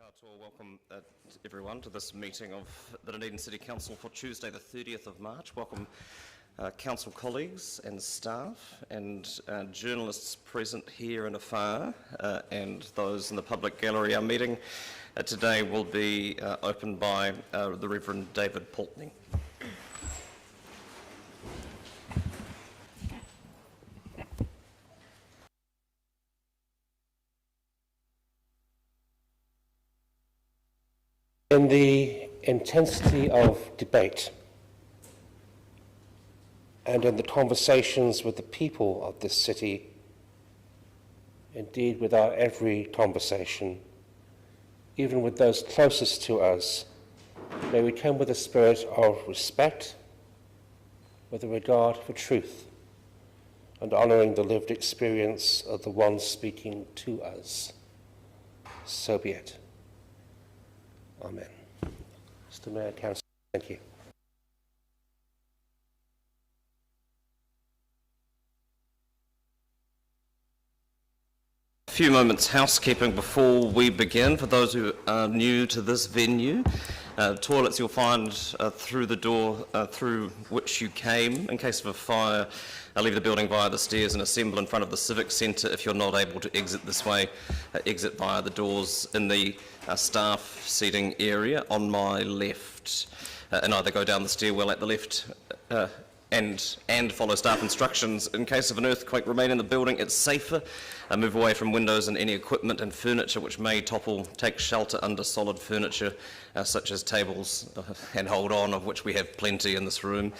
Welcome everyone to this meeting of the Dunedin City Council for Tuesday the 30th of March. Welcome council colleagues and staff and journalists present here and afar and those in the public gallery. Our meeting today will be opened by the Reverend David Pulteney. In the intensity of debate and in the conversations with the people of this city, indeed with our every conversation, even with those closest to us, may we come with a spirit of respect, with a regard for truth, and honouring the lived experience of the one speaking to us. So be it. Amen. Mr. Mayor, Council, thank you. A few moments housekeeping before we begin. For those who are new to this venue, toilets you'll find through the door through which you came. In case of a fire, leave the building via the stairs and assemble in front of the Civic Centre. If you're not able to exit this way, exit via the doors in the staff seating area on my left, and either go down the stairwell at the left and follow staff instructions. In case of an earthquake, remain in the building. It's safer. Move away from windows and any equipment and furniture which may topple. Take shelter under solid furniture such as tables and hold on, of which we have plenty in this room.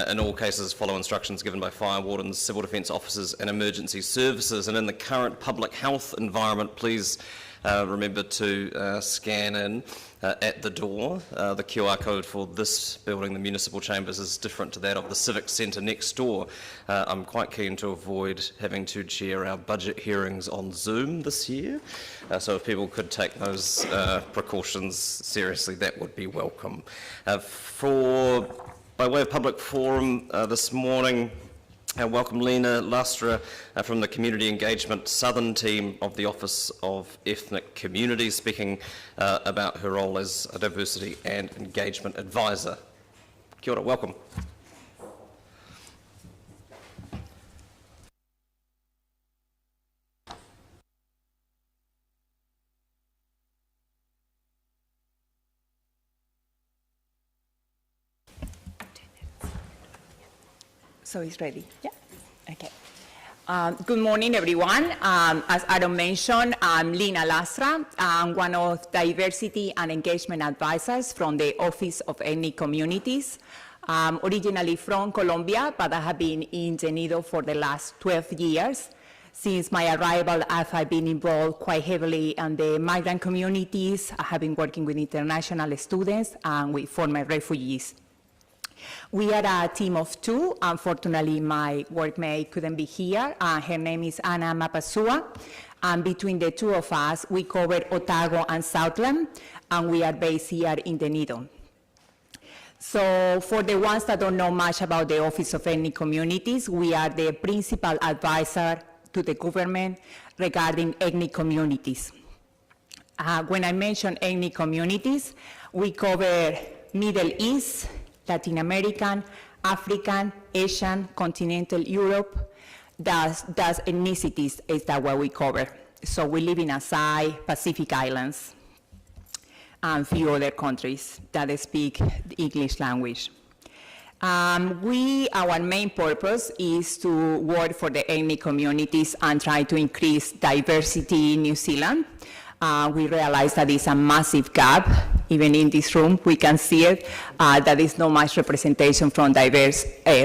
In all cases, follow instructions given by fire wardens, civil defence officers and emergency services. And in the current public health environment, please remember to scan in at the door. The QR code for this building, the municipal chambers, is different to that of the Civic Centre next door. I'm quite keen to avoid having to chair our budget hearings on Zoom this year, so if people could take those precautions seriously, that would be welcome. By way of public forum this morning, welcome Lena Lastra from the Community Engagement Southern team of the Office of Ethnic Communities, speaking about her role as a diversity and engagement advisor. Kia ora, welcome. So it's ready, yeah? Okay. Good morning, everyone. As Aaron mentioned, I'm Lena Lastra. I'm one of Diversity and Engagement Advisors from the Office of Ethnic Communities. I'm originally from Colombia, but I have been in Dunedin for the last 12 years. Since my arrival, I've been involved quite heavily in the migrant communities. I have been working with international students and with former refugees. We are a team of two. Unfortunately, my workmate couldn't be here. Her name is Anna Mapasua. And between the two of us, we cover Otago and Southland, and we are based here in Dunedin. So for the ones that don't know much about the Office of Ethnic Communities, we are the principal advisor to the government regarding ethnic communities. When I mention ethnic communities, we cover Middle East, Latin American, African, Asian, continental Europe. That's ethnicities is that what we cover. So we live in Asai, Pacific Islands, and a few other countries that speak the English language. Our main purpose is to work for the ethnic communities and try to increase diversity in New Zealand. We realize that it's a massive gap. Even in this room, we can see it. That is not much representation from diversity.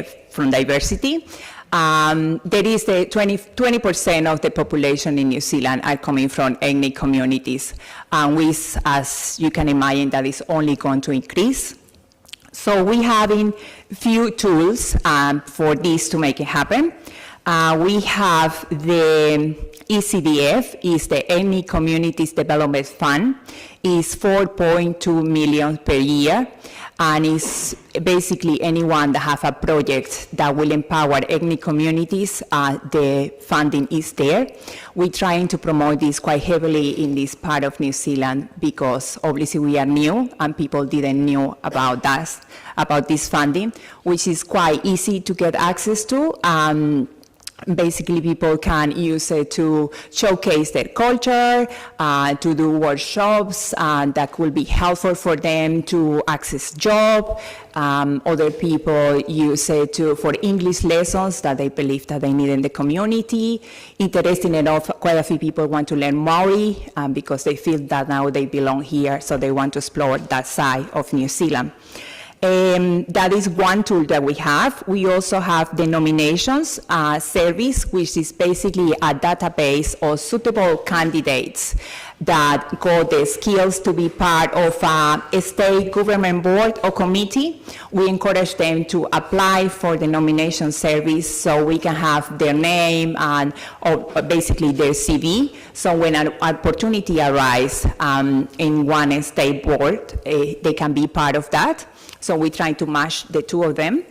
There is 20% of the population in New Zealand are coming from ethnic communities. Which, as you can imagine, that is only going to increase. So we have few tools for this to make it happen. We have the Ecdf, is the Ethnic Communities Development Fund, is 4.2 million per year, and is basically anyone that have a project that will empower ethnic communities, the funding is there. We're trying to promote this quite heavily in this part of New Zealand because obviously we are new and people didn't know about that, about this funding, which is quite easy to get access to. Basically, people can use it to showcase their culture, to do workshops that could be helpful for them to access job. Other people use it for English lessons that they believe that they need in the community. Interesting enough, quite a few people want to learn Maori because they feel that now they belong here, so they want to explore that side of New Zealand. That is one tool that we have. We also have the nominations service, which is basically a database of suitable candidates that got the skills to be part of a state government board or committee. We encourage them to apply for the nomination service so we can have their name and basically their CV. So when an opportunity arises in one state board, they can be part of that. So we're trying to match the two of them.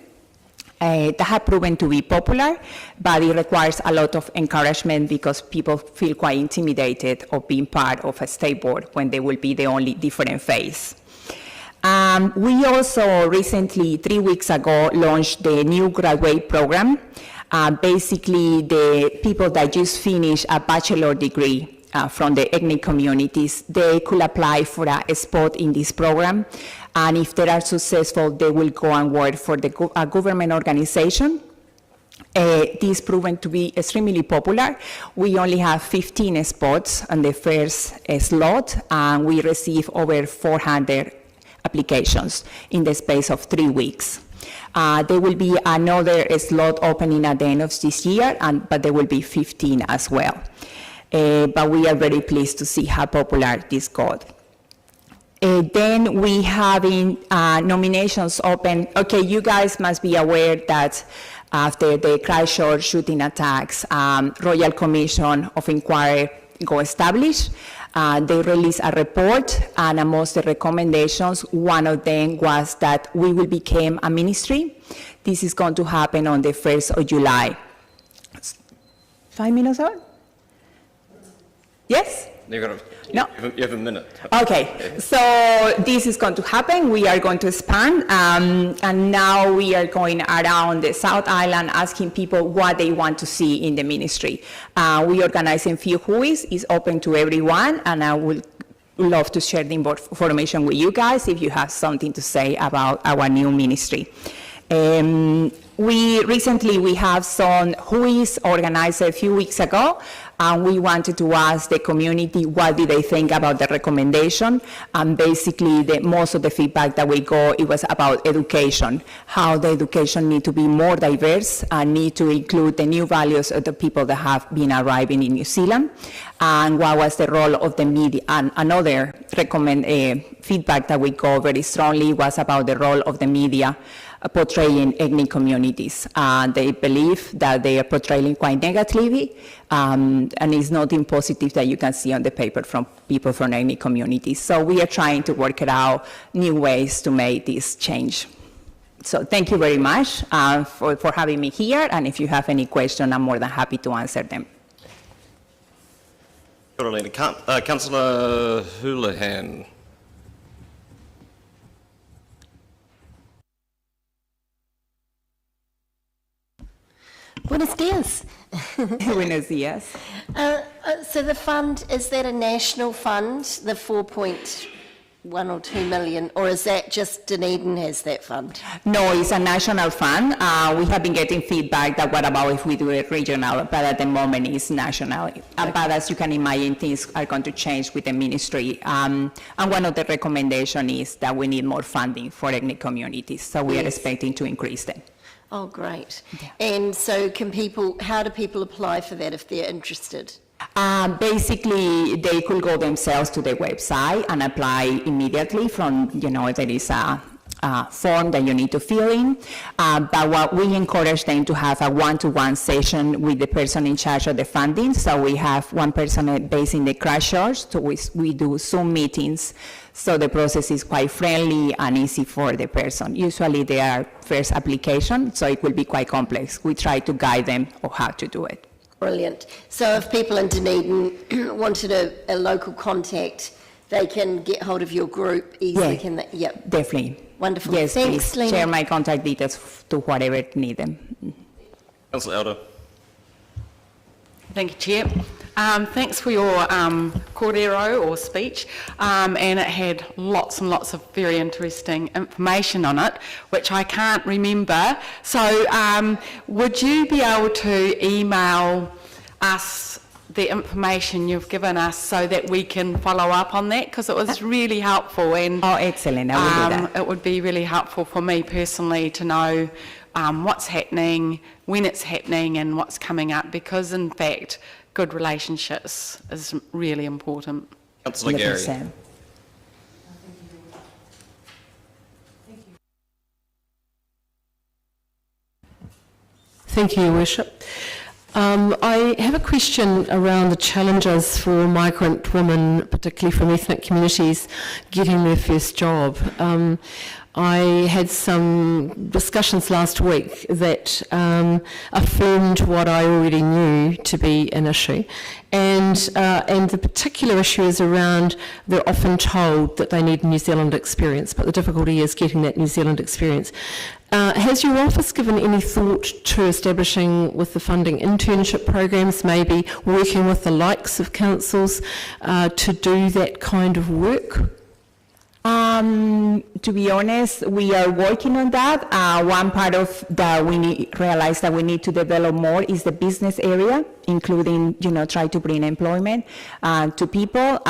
That have proven to be popular, but it requires a lot of encouragement because people feel quite intimidated of being part of a state board when they will be the only different face. We also recently, 3 weeks ago, launched the new graduate program. Basically, the people that just finished a bachelor degree from the ethnic communities, they could apply for a spot in this program. And if they are successful, they will go and work for a government organization. This proven to be extremely popular. We only have 15 spots on the first slot, and we receive over 400 applications in the space of 3 weeks. There will be another slot opening at the end of this year, but there will be 15 as well. But we are very pleased to see how popular this got. Then we have nominations open. Okay, you guys must be aware that after the Christchurch shooting attacks, Royal Commission of Inquiry got established. They released a report, and amongst the recommendations, one of them was that we will become a ministry. This is going to happen on the 1st of July. 5 minutes on? Yes? No. You have a minute. Okay, so this is going to happen. We are going to expand, and now we are going around the South Island asking people what they want to see in the ministry. We organizing few whois. It's open to everyone, and I would love to share the information with you guys if you have something to say about our new ministry. We have some whois organized a few weeks ago, and we wanted to ask the community what did they think about the recommendation. And basically, most of the feedback that we got, it was about education, how the education need to be more diverse and need to include the new values of the people that have been arriving in New Zealand, and what was the role of the media. And another feedback that we got very strongly was about the role of the media portraying ethnic communities. They believe that they are portraying quite negatively, and it's nothing positive that you can see on the paper from people from ethnic communities. So we are trying to work it out new ways to make this change. So thank you very much for having me here, and if you have any questions, I'm more than happy to answer them. Councillor Houlihan. Buenos dias. Buenos dias. So the fund, is that a national fund, the 4.1 or 2 million, or is that just Dunedin has that fund? No, it's a national fund. We have been getting feedback that what about if we do it regional, but at the moment it's national. Okay. But as you can imagine, things are going to change with the ministry. And one of the recommendations is that we need more funding for ethnic communities, so we are expecting to increase them. Oh, great. Yeah. And so how do people apply for that if they're interested? Basically, they could go themselves to the website and apply immediately from, there is a form that you need to fill in, but what we encourage them to have a one-to-one session with the person in charge of the funding. So we have one person based in the Christchurch, so we do Zoom meetings, so the process is quite friendly and easy for the person. Usually they are first application, so it will be quite complex. We try to guide them on how to do it. Brilliant. So if people in Dunedin wanted a local contact, they can get hold of your group easily, Yeah, can they? Yep. definitely. Wonderful. Yes, Thanks, please Lena. share my contact details to whatever need them. Councillor Elder. Thank you, Chair. Thanks for your kōrero or speech, and it had lots and lots of very interesting information on it, which I can't remember. So would you be able to email us the information you've given us so that we can follow up on that? Because it was really helpful, and Oh, excellent, I will do that. it would be really helpful for me personally to know what's happening, when it's happening, and what's coming up, because in fact, good relationships is really important. Councillor Gary. 100%. Thank you, Your Worship. I have a question around the challenges for migrant women, particularly from ethnic communities, getting their first job. I had some discussions last week that affirmed what I already knew to be an issue, and the particular issue is around they're often told that they need New Zealand experience, but the difficulty is getting that New Zealand experience. Has your office given any thought to establishing with the funding internship programs, maybe working with the likes of councils to do that kind of work? To be honest, we are working on that. One part of that we realize that we need to develop more is the business area, including, try to bring employment to people.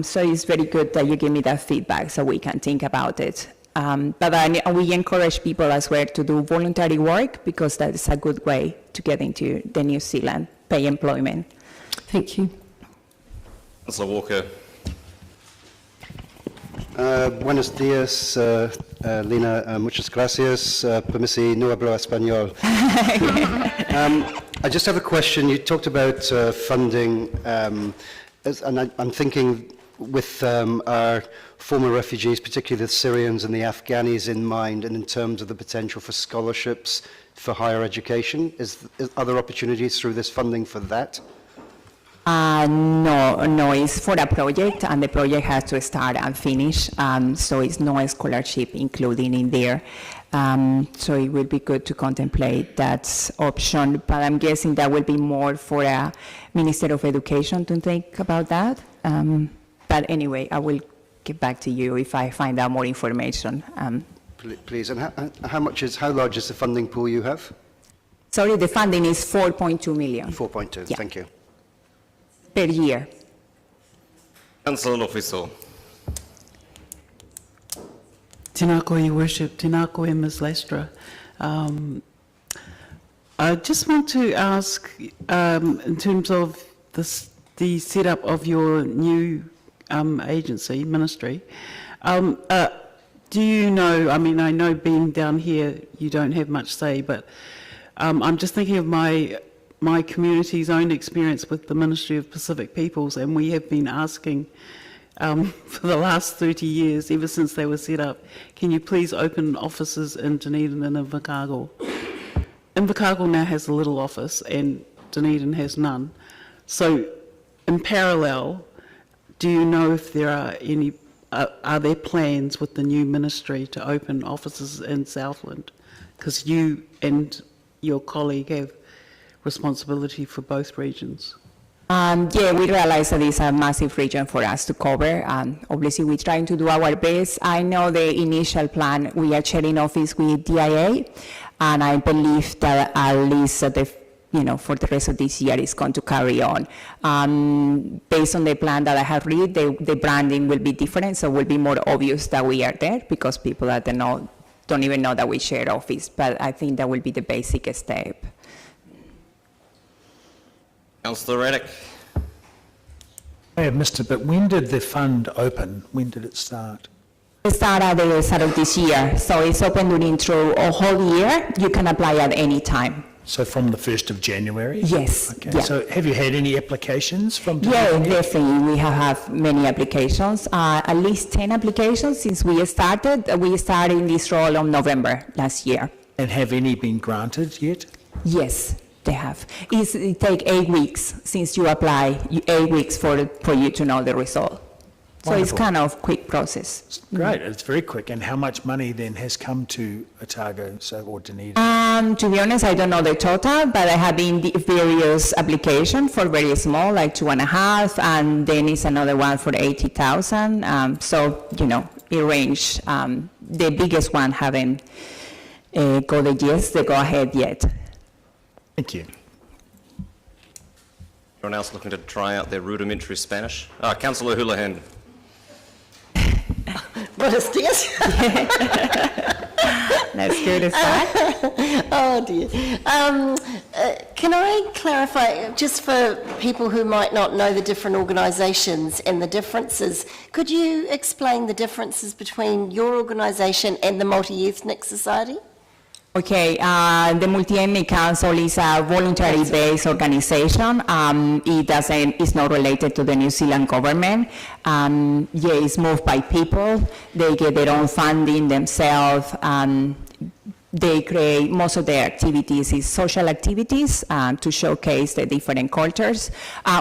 So it's very good that you give me that feedback so we can think about it. But we encourage people as well to do voluntary work, because that is a good way to get into the New Zealand pay employment. Thank you. Councillor Walker. Buenos días, Lina. Muchas gracias. Permisi, no hablo español. I just have a question. You talked about funding, and I'm thinking with our former refugees, particularly the Syrians and the Afghanis in mind, and in terms of the potential for scholarships for higher education. Are there opportunities through this funding for that? No, it's for a project, and the project has to start and finish, so it's no scholarship included in there. So it will be good to contemplate that option, but I'm guessing that will be more for a Minister of Education to think about that. But anyway, I will get back to you if I find out more information. Please, and how large is the funding pool you have? Sorry, the funding is 4.2 million 4.2, Yeah. thank you. per year. Councillor Lofiso. Tēnā koe, Your Worship. Tēnā koe, Ms. Lastra. I just want to ask, in terms of the setup of your new agency, ministry, do you know, I mean, I know being down here, you don't have much say, but I'm just thinking of my community's own experience with the Ministry of Pacific Peoples, and we have been asking for the last 30 years, ever since they were set up, can you please open offices in Dunedin and Invercargill? Invercargill now has a little office and Dunedin has none. So in parallel, do you know if there are any, are there plans with the new ministry to open offices in Southland? Because you and your colleague have responsibility for both regions. Yeah, we realize that it's a massive region for us to cover. Obviously, we're trying to do our best. I know the initial plan, we are sharing office with DIA, and I believe that at least for the rest of this year, it's going to carry on. Based on the plan that I have read, the branding will be different, so it will be more obvious that we are there, because people that don't even know that we share office. But I think that will be the basic step. Councillor Raddick. I have missed it, but when did the fund open? When did it start? It started at the start of this year, so it's open during through a whole year. You can apply at any time. So from the 1st of January? Yes. Okay, Yeah. so have you had any applications from Yeah, Dunedin? definitely. We have many applications, at least 10 applications since we started. We started in this role in November last year. And have any been granted yet? Yes, they have. It takes 8 weeks since you apply, 8 weeks for you to know the result. So it's Wonderful. kind of quick process. Great, it's very quick. And how much money then has come to Otago or Dunedin? To be honest, I don't know the total, but I have been the various applications for very small, like 2.5, and then it's another one for 80,000. So, it range. The biggest one haven't got the go-ahead yet. Thank you. Anyone else looking to try out their rudimentary Spanish? Councillor Houlihan. Buenos dias. That's good as that. Oh dear. Can I clarify, just for people who might not know the different organisations and the differences, could you explain the differences between your organisation and the Multi-Ethnic Society? Okay, the Multi-Ethnic Council is a voluntary-based organization. It's not related to the New Zealand government. It's moved by people. They get their own funding themselves. They create, most of their activities is social activities to showcase the different cultures.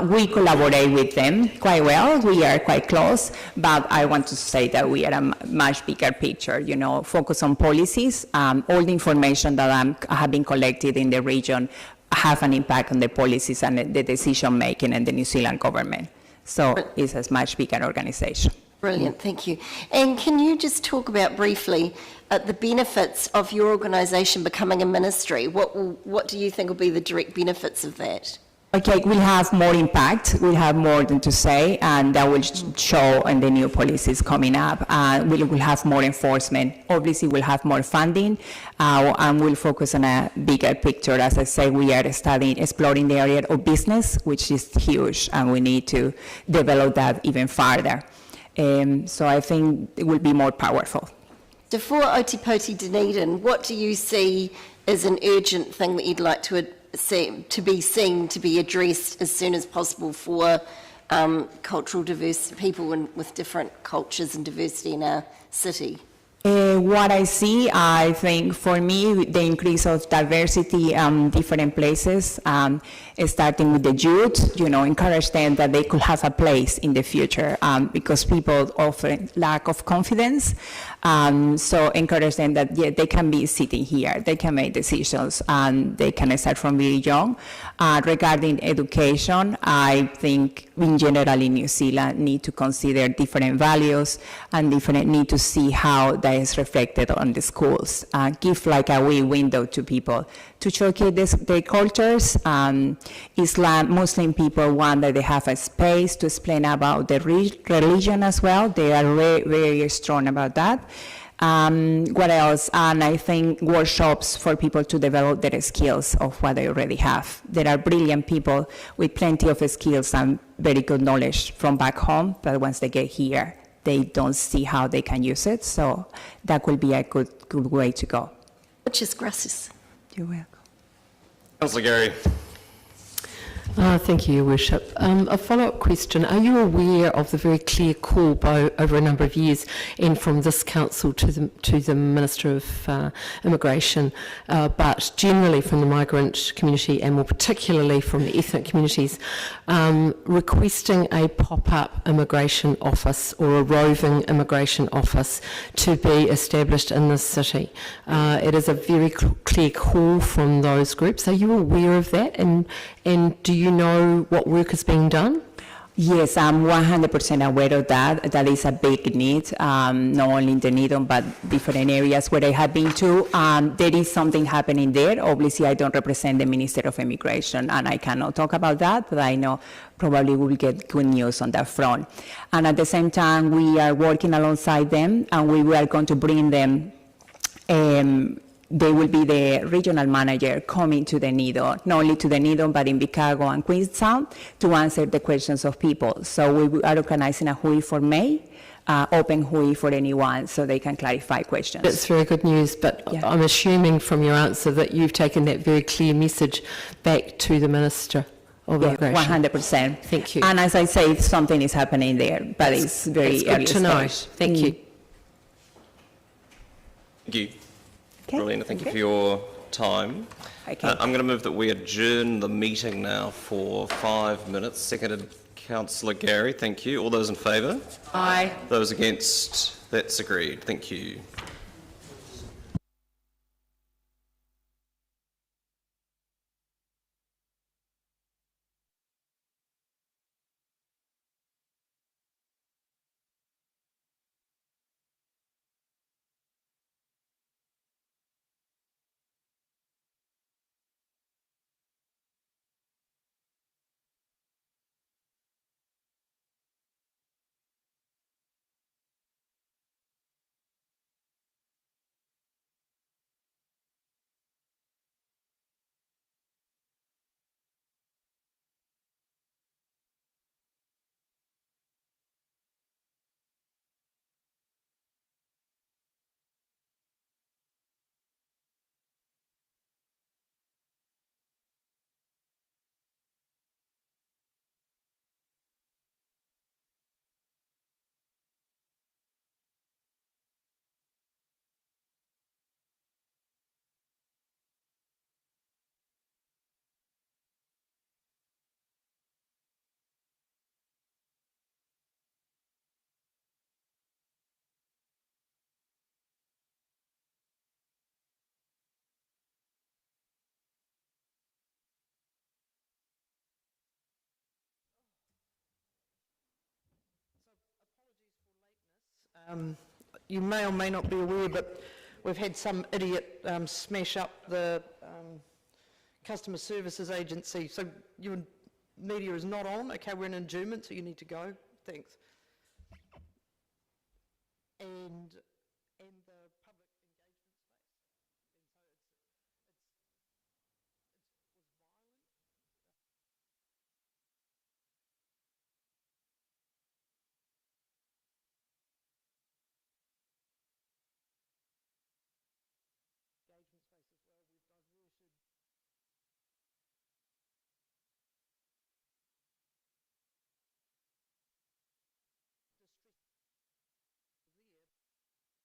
We collaborate with them quite well. We are quite close, but I want to say that we are a much bigger picture, focus on policies. All the information that have been collected in the region have an impact on the policies and the decision making in the New Zealand government. So it's a much bigger organization. Brilliant, thank you. And can you just talk about briefly the benefits of your organisation becoming a ministry? What do you think will be the direct benefits of that? Okay, we'll have more impact, we'll have more than to say, and that will show in the new policies coming up. We'll have more enforcement. Obviously, we'll have more funding, and we'll focus on a bigger picture. As I say, we are exploring the area of business, which is huge, and we need to develop that even further. So I think it will be more powerful. So for Otipoti Dunedin, what do you see as an urgent thing that you'd like to be addressed as soon as possible for cultural diverse people with different cultures and diversity in our city? What I see, I think for me, the increase of diversity different places, starting with the youth, encourage them that they could have a place in the future because people often lack of confidence. So encourage them that they can be sitting here, they can make decisions, and they can start from very young. Regarding education, I think in general in New Zealand need to consider different values and need to see how that is reflected on the schools. Give like a wee window to people to showcase their cultures. Islam, Muslim people want that they have a space to explain about the religion as well. They are very, very strong about that. What else? And I think workshops for people to develop their skills of what they already have. There are brilliant people with plenty of skills and very good knowledge from back home, but once they get here, they don't see how they can use it. So that will be a good way to go. Muchas gracias. You're welcome. Councillor Gary. Thank you, Your Worship. A follow-up question. Are you aware of the very clear call over a number of years and from this council to the Minister of Immigration, but generally from the migrant community and more particularly from the ethnic communities, requesting a pop-up immigration office or a roving immigration office to be established in this city? It is a very clear call from those groups. Are you aware of that? And do you know what work is being done? Yes, I'm 100% aware of that. That is a big need, not only in Dunedin, but different areas where I have been to. There is something happening there. Obviously, I don't represent the Minister of Immigration, and I cannot talk about that, but I know probably we'll get good news on that front. And at the same time, we are working alongside them, and we are going to bring them There will be the regional manager coming to the Nido, not only to the Nido, but in Chicago and Queenstown, to answer the questions of people. So we are organizing a hui for May, open hui for anyone, so they can clarify questions. That's very good news, but Yeah. I'm assuming from your answer that you've taken that very clear message back to the Minister of Yeah, Immigration. 100%. Thank you. And as I say, something is happening there, but it's very That's good to know. stage. Thank you. Thank you. Okay, Brilliant, thank you okay. for your time. Okay. I'm going to move that we adjourn the meeting now for 5 minutes. Seconded Councillor Gary, thank you. All those in favour? Aye. Those against? That's agreed. Thank you. You may or may not be aware, but we've had some idiot smash up the customer services agency. So your media is not on. Okay, we're in adjournment, so you need to go. Thanks. And the public engagement space. Engagement space as well. We've diverted. Distress there.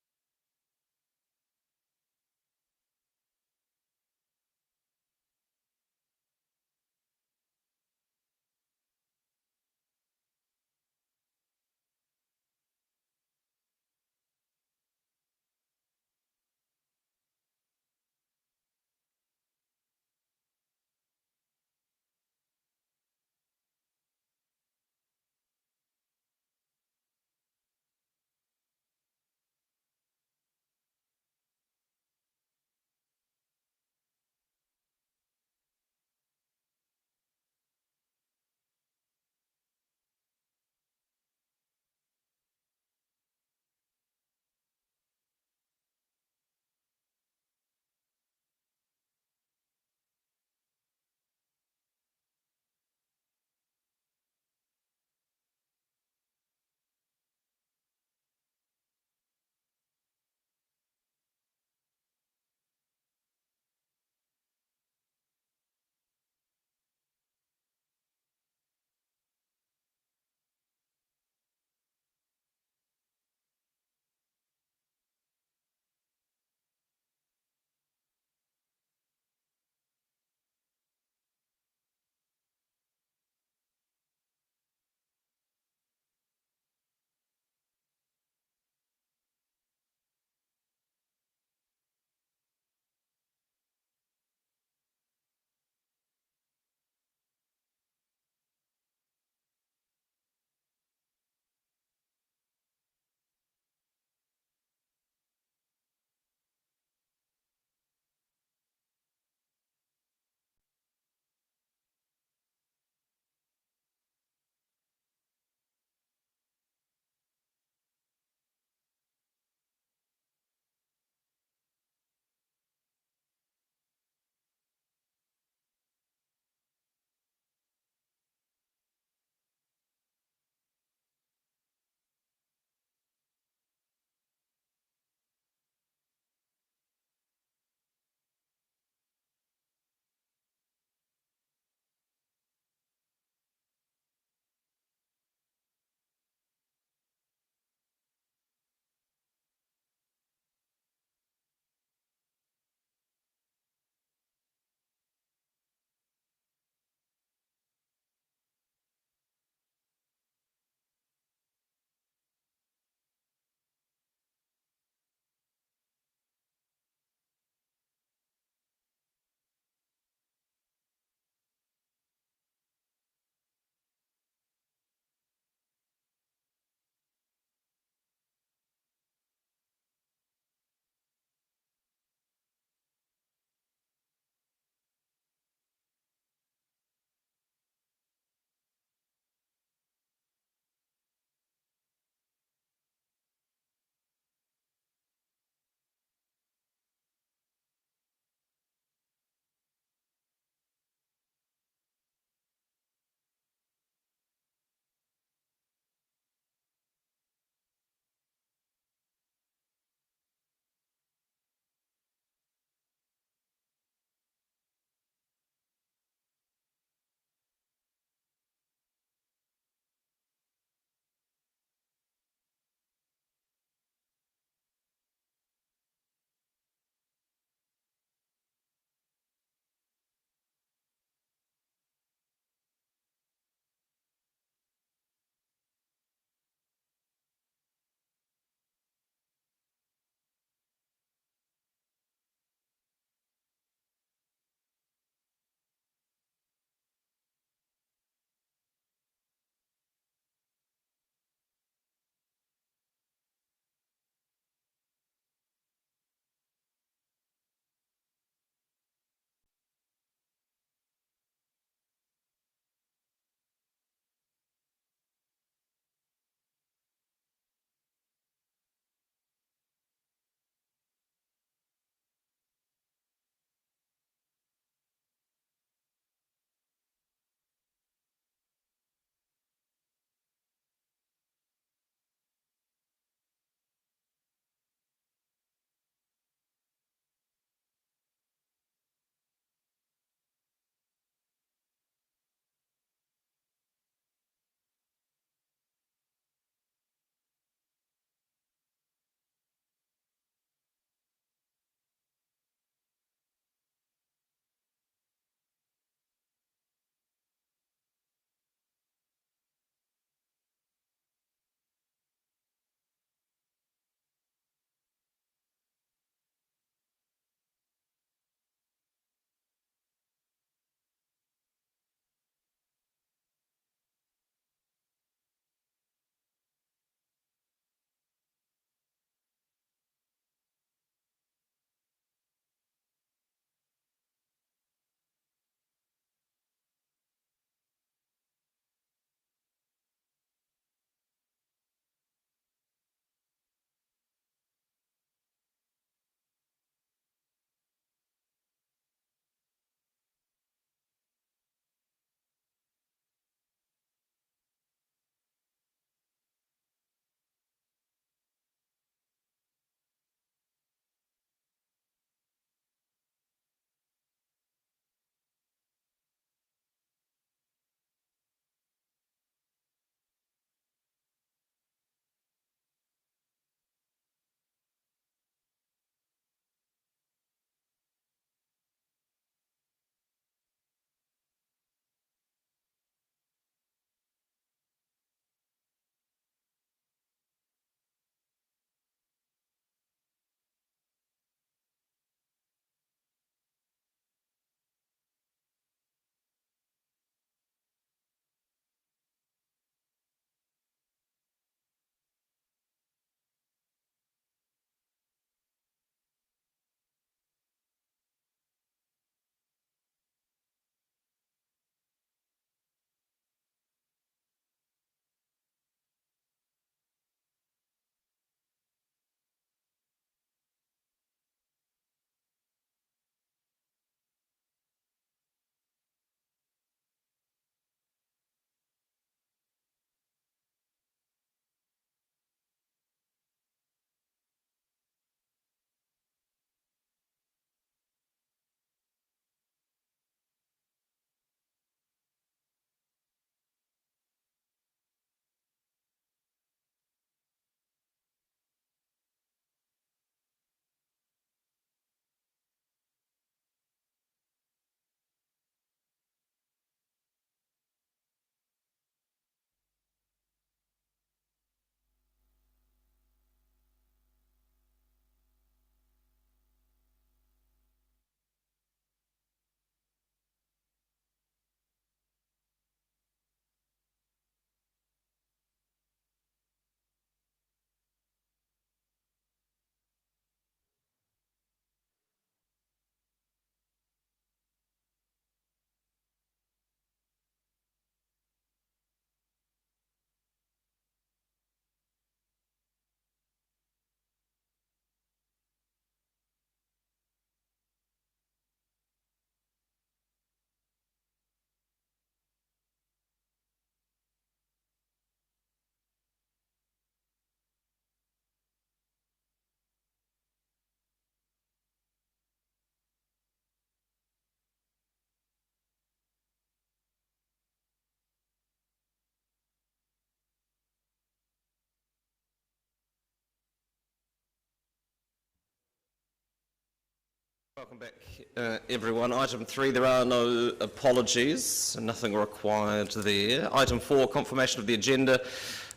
Welcome back, everyone. Item 3, there are no apologies, nothing required there. Item 4, confirmation of the agenda.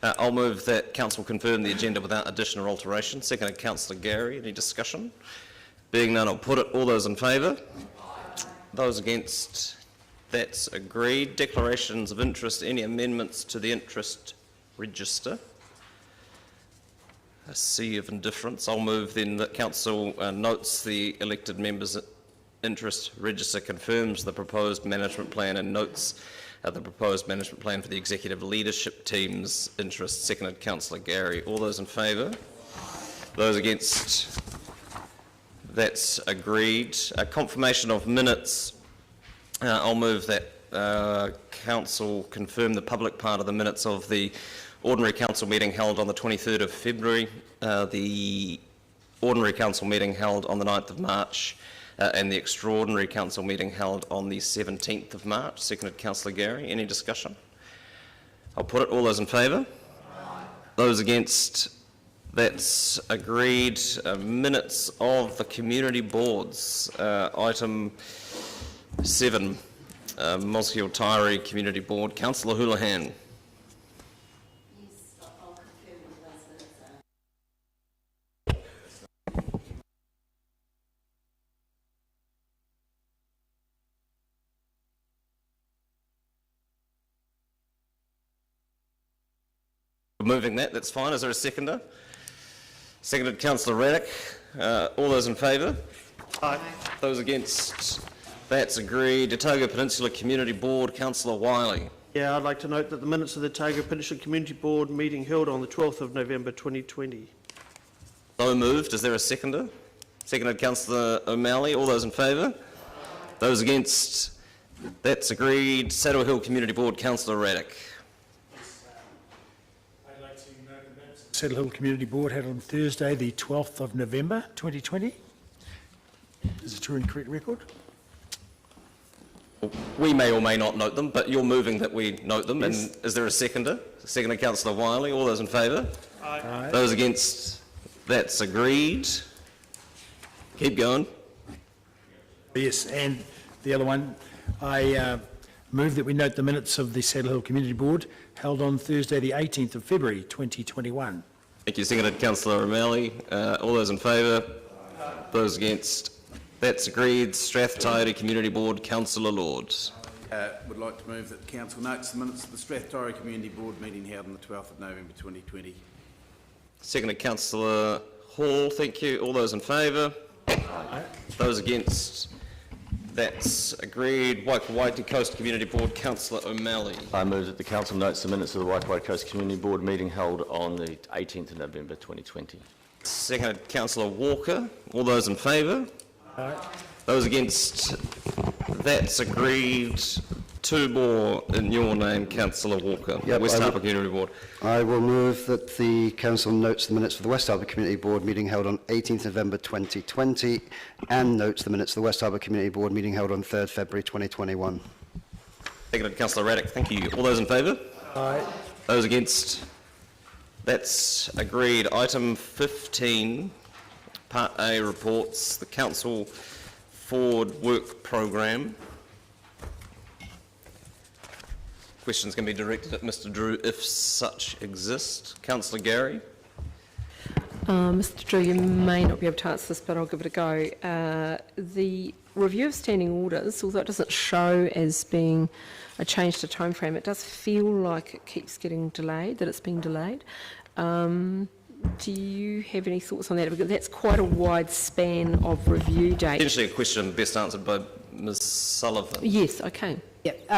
I'll move that Council confirm the agenda without addition or alteration. Seconded, Councillor Gary. Any discussion? Being none, I'll put it. All those in favour? Those against? That's agreed. Declarations of interest. Any amendments to the interest register? A sea of indifference. I'll move then that Council notes the elected members' interest register, confirms the proposed management plan and notes the proposed management plan for the executive leadership team's interest. Seconded, Councillor Gary. All those in favour? Those against? That's agreed. Confirmation of minutes. I'll move that Council confirm the public part of the minutes of the Ordinary Council meeting held on the 23rd of February, the Ordinary Council meeting held on the 9th of March, and the Extraordinary Council meeting held on the 17th of March. Seconded, Councillor Gary. Any discussion? I'll put it. All those in favour? Those against? That's agreed. Minutes of the community boards. Item 7, Mosgiel Tyree Community Board. Councillor Houlihan. Moving that, that's fine. Is there a seconder? Seconded, Councillor Raddick. All those in favour? Aye. Those against? That's agreed. Otago Peninsula Community Board, Councillor Wiley. Yeah, I'd like to note that the minutes of the Otago Peninsula Community Board meeting held on the 12th of November 2020. So moved. Is there a seconder? Seconded, Councillor O'Malley. All those in favour? Those against? That's agreed. Saddle Hill Community Board, Councillor Raddick. Saddle Hill Community Board had on Thursday, the 12th of November 2020. Is it true and correct record? We may or may not note them, but you're moving that we note them. Yes. And is there a seconder? Seconded, Councillor Wiley. All those in favour? Aye. Those against? That's agreed. Keep going. Yes, and the other one, I move that we note the minutes of the Saddle Hill Community Board held on Thursday, the 18th of February 2021. Thank you. Seconded, Councillor O'Malley. All those in favour? Those against? That's agreed. Strathtyre Community Board, Councillor Lord. Would like to move that the Council notes the minutes of the Strathtyre Community Board meeting held on the 12th of November 2020. Seconded, Councillor Hall. Thank you. All those in favour? Those against? That's agreed. Waikawaiti Coast Community Board, Councillor O'Malley. I move that the Council notes the minutes of the Waikawaiti Coast Community Board meeting held on the 18th of November 2020. Seconded, Councillor Walker. All those in favour? Those against? That's agreed. Two more in your name, Councillor Walker. Yep, West Harbour Community Board. I will move that the Council notes the minutes of the West Harbour Community Board meeting held on 18th November 2020 and notes the minutes of the West Harbour Community Board meeting held on 3rd February 2021. Seconded, Councillor Raddick. Thank you. All those in favour? Aye. Those against? That's agreed. Item 15, Part A reports, the Council Forward Work Programme. Questions can be directed at Mr Drew if such exist. Councillor Gary. Mr Drew, you may not be able to answer this, but I'll give it a go. The review of standing orders, although it doesn't show as being a change to timeframe, it does feel like it keeps getting delayed, that it's being delayed. Do you have any thoughts on that? Because that's quite a wide span of review dates. Potentially a question best answered by Ms Sullivan. Yes, okay. Yep.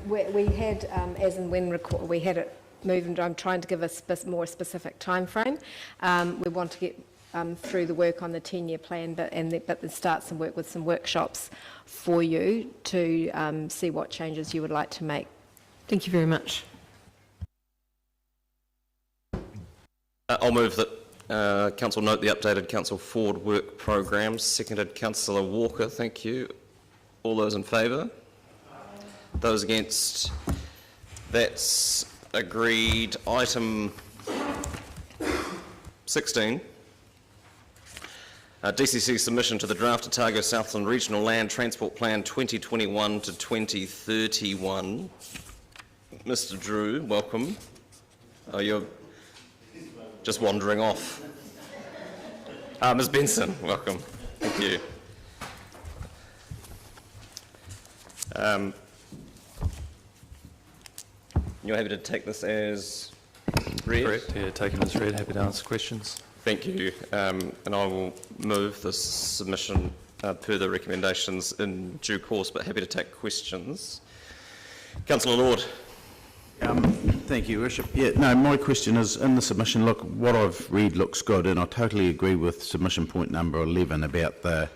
We had, as and when we had it moved, and I'm trying to give a more specific time frame. We want to get through the work on the 10-year plan, but then start some work with some workshops for you to see what changes you would like to make. Thank you very much. I'll move that Council note the updated Council Forward Work Programme. Seconded, Councillor Walker. Thank you. All those in favour? Those against? That's agreed. Item 16. DCC submission to the draft Otago Southland Regional Land Transport Plan 2021 to 2031. Mr. Drew, welcome. Oh, you're just wandering off. Ms. Benson, welcome. Thank you. You're happy to take this as read? Correct, yeah, taken as read. Happy to answer questions. Thank you. And I will move this submission per the recommendations in due course, but happy to take questions. Councillor Lord. Thank you, Worship. Yeah, no, my question is, in the submission, look, what I've read looks good, and I totally agree with submission point number 11 about the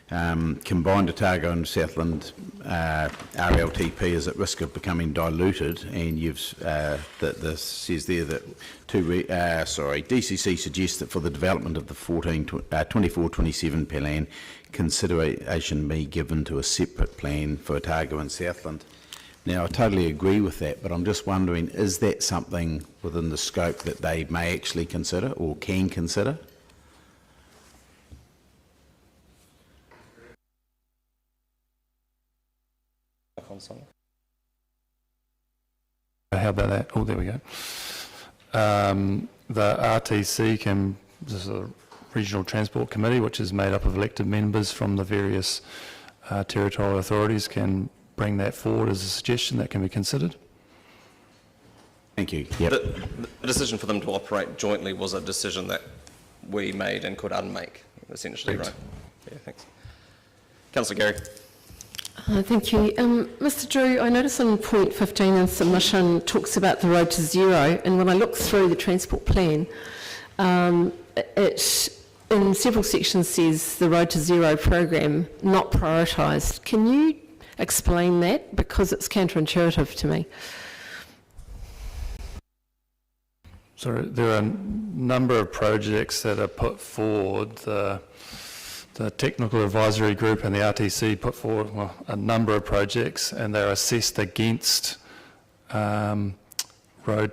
combined Otago and Southland RLTP is at risk of becoming diluted, and you've that this says there that DCC suggests that for the development of the 24-27 plan, consideration be given to a separate plan for Otago and Southland. Now, I totally agree with that, but I'm just wondering, is that something within the scope that they may actually consider or can consider? How about that? Oh, there we go. The RTC this is a Regional Transport Committee, which is made up of elected members from the various territorial authorities, can bring that forward as a suggestion that can be considered. Thank you. Yep. The decision for them to operate jointly was a decision that we made and could unmake, essentially, right? Yeah, thanks. Councillor Gary. Thank you. Mr. Drew, I notice on point 15 in submission talks about the road to zero, and when I look through the transport plan, it in several sections says the road to zero program not prioritised. Can you explain that, because it's counterintuitive to me? So there are a number of projects that are put forward. The technical advisory group and the RTC put forward a number of projects, and they're assessed against road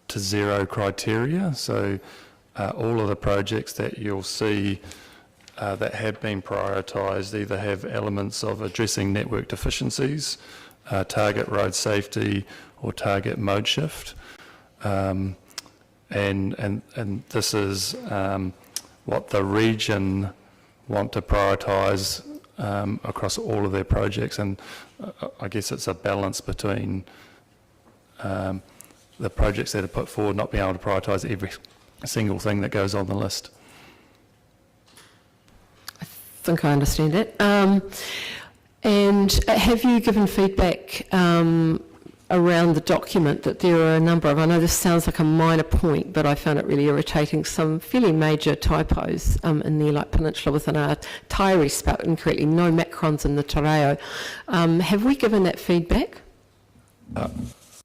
to zero criteria. So all of the projects that you'll see that have been prioritised either have elements of addressing network deficiencies, target road safety, or target mode shift. And this is what the region want to prioritise across all of their projects, and I guess it's a balance between the projects that are put forward not being able to prioritise every single thing that goes on the list. I think I understand it. And have you given feedback around the document that there are a number of, I know this sounds like a minor point, but I found it really irritating, some fairly major typos in there, like Peninsula within a Tairi spelled incorrectly, no macrons in the Tareo. Have we given that feedback?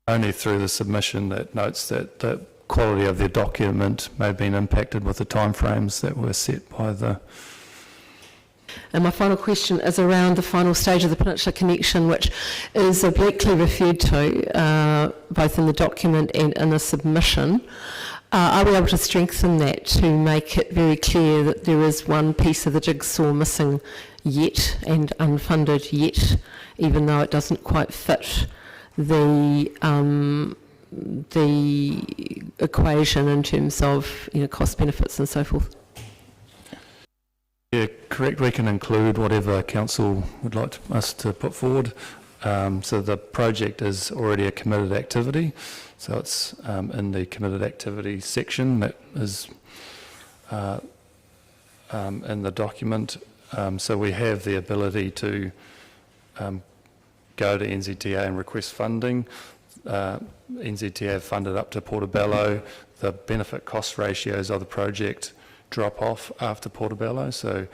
Only through the submission that notes that the quality of the document may have been impacted with the timeframes that were set by the... And my final question is around the final stage of the Peninsula Connection, which is obliquely referred to both in the document and in the submission. Are we able to strengthen that to make it very clear that there is one piece of the jigsaw missing yet and unfunded yet, even though it doesn't quite fit the equation in terms of cost benefits and so forth? Yeah, correct. We can include whatever council would like us to put forward. So the project is already a committed activity, so it's in the committed activity section that is in the document. So we have the ability to go to NZTA and request funding. NZTA have funded up to Portobello. The benefit cost ratios of the project drop off after Portobello, so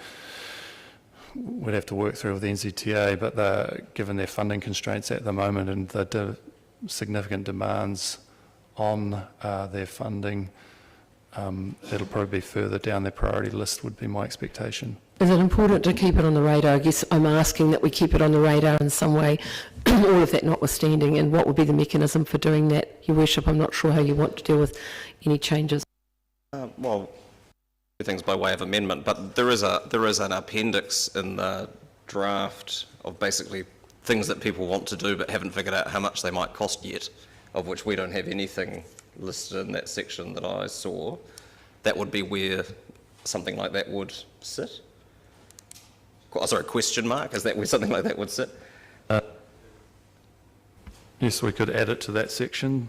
we'd have to work through with the NZTA, but given their funding constraints at the moment and the significant demands on their funding, it'll probably be further down their priority list, would be my expectation. Is it important to keep it on the radar? I guess I'm asking that we keep it on the radar in some way, all of that notwithstanding, and what would be the mechanism for doing that? Your Worship, I'm not sure how you want to deal with any changes. Well, things by way of amendment, but there is an appendix in the draft of basically things that people want to do but haven't figured out how much they might cost yet, of which we don't have anything listed in that section that I saw. That would be where something like that would sit. Oh, sorry, question mark, is that where something like that would sit? Yes, we could add it to that section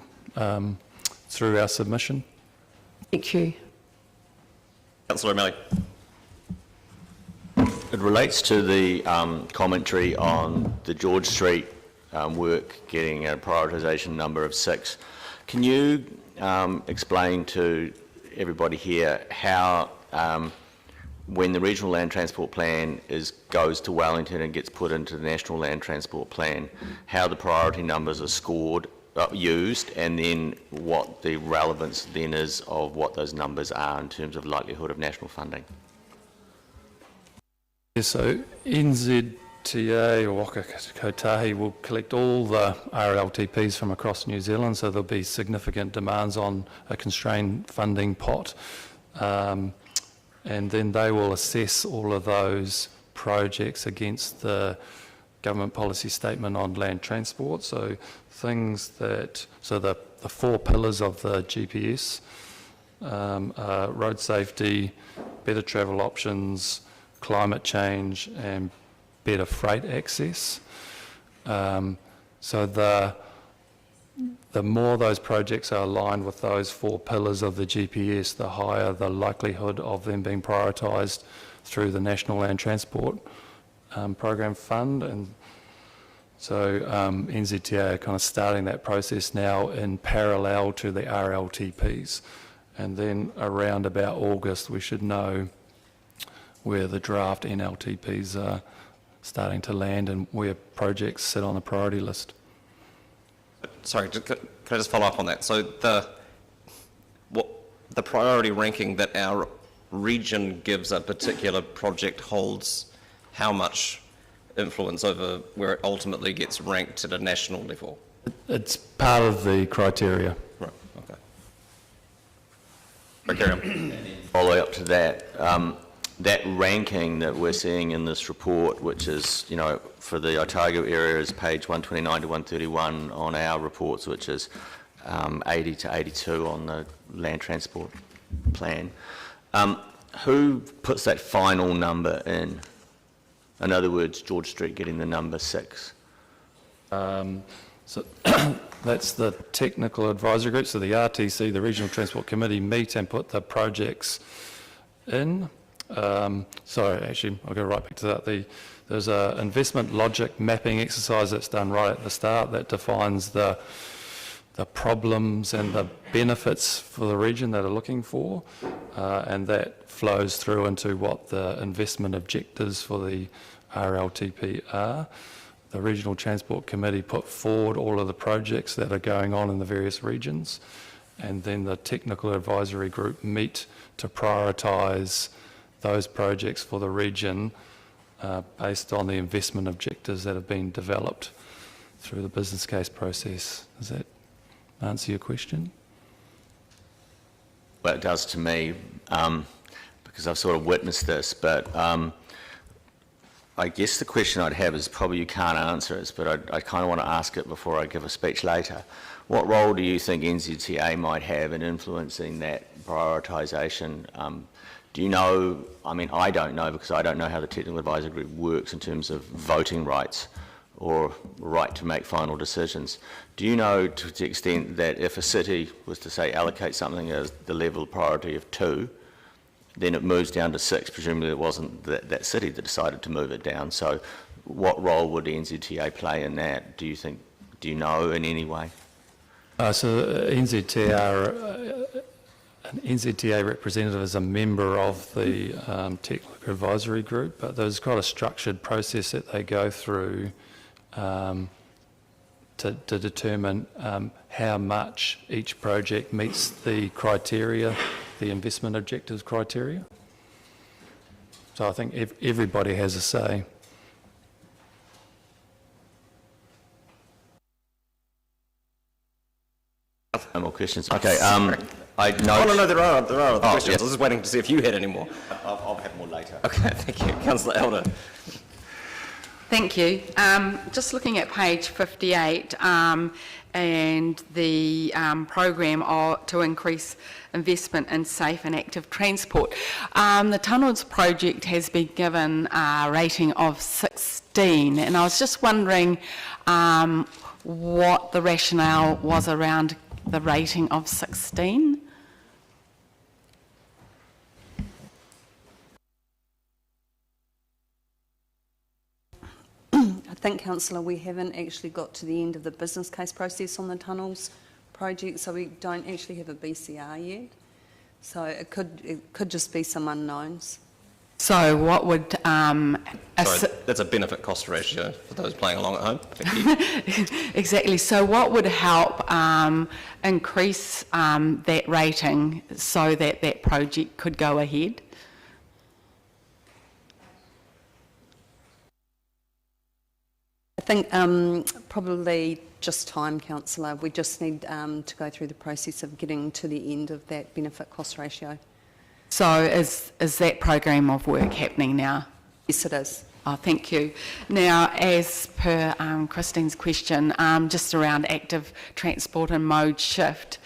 through our submission. Thank you. Councillor O'Malley. It relates to the commentary on the George Street work getting a prioritisation number of 6. Can you explain to everybody here how, when the Regional Land Transport Plan goes to Wellington and gets put into the National Land Transport Plan, how the priority numbers are scored, used, and then what the relevance then is of what those numbers are in terms of likelihood of national funding? Yeah, so NZTA or Waka Kotahi will collect all the RLTPs from across New Zealand, so there'll be significant demands on a constrained funding pot. And then they will assess all of those projects against the government policy statement on land transport. So things that, so the 4 pillars of the GPS are road safety, better travel options, climate change, and better freight access. So the more those projects are aligned with those 4 pillars of the GPS, the higher the likelihood of them being prioritised through the National Land Transport Program Fund. And so NZTA are kind of starting that process now in parallel to the RLTPs. And then around about August, we should know where the draft NLTPs are starting to land and where projects sit on the priority list. Sorry, can I just follow up on that? So the priority ranking that our region gives a particular project holds how much influence over where it ultimately gets ranked at a national level? It's part of the criteria. Right, okay. Right, carry on. Follow up to that, that ranking that we're seeing in this report, which is, you know, for the Otago area is page 129 to 131 on our reports, which is 80 to 82 on the land transport plan. Who puts that final number in? In other words, George Street getting the number 6. So that's the technical advisory group. So the RTC, the Regional Transport Committee, meet and put the projects in. Sorry, actually, I'll go right back to that. There's an investment logic mapping exercise that's done right at the start that defines the problems and the benefits for the region that are looking for, and that flows through into what the investment objectives for the RLTP are. The Regional Transport Committee put forward all of the projects that are going on in the various regions, and then the technical advisory group meet to prioritise those projects for the region based on the investment objectives that have been developed through the business case process. Does that answer your question? Well, it does to me, because I've sort of witnessed this, but I guess the question I'd have is probably you can't answer it, but I kind of want to ask it before I give a speech later. What role do you think NZTA might have in influencing that prioritisation? Do you know, I mean, I don't know because I don't know how the technical advisory group works in terms of voting rights or right to make final decisions. Do you know to the extent that if a city was to say allocate something as the level of priority of 2, then it moves down to 6, presumably it wasn't that city that decided to move it down. So what role would the NZTA play in that? Do you think, do you know in any way? So an NZTA representative is a member of the technical advisory group, but there's quite a structured process that they go through to determine how much each project meets the criteria, the investment objectives criteria. So I think everybody has a say. No more questions. Okay. I know. Oh, no, there are other questions. yes. I was just waiting to see if you had any more. I'll have more later. Okay, thank you. Councillor Elder. Thank you. Just looking at page 58 and the program to increase investment in safe and active transport. The tunnels project has been given a rating of 16, and I was just wondering what the rationale was around the rating of 16. I think, Councillor, we haven't actually got to the end of the business case process on the tunnels project, so we don't actually have a BCR yet. So it could just be some unknowns. So what would... Sorry, that's a benefit cost ratio for those playing along at home. Thank you. Exactly. So what would help increase that rating so that that project could go ahead? I think probably just time, Councillor. We just need to go through the process of getting to the end of that benefit cost ratio. So is that program of work happening now? Yes, it is. Oh, thank you. Now, as per Christine's question, just around active transport and mode shift,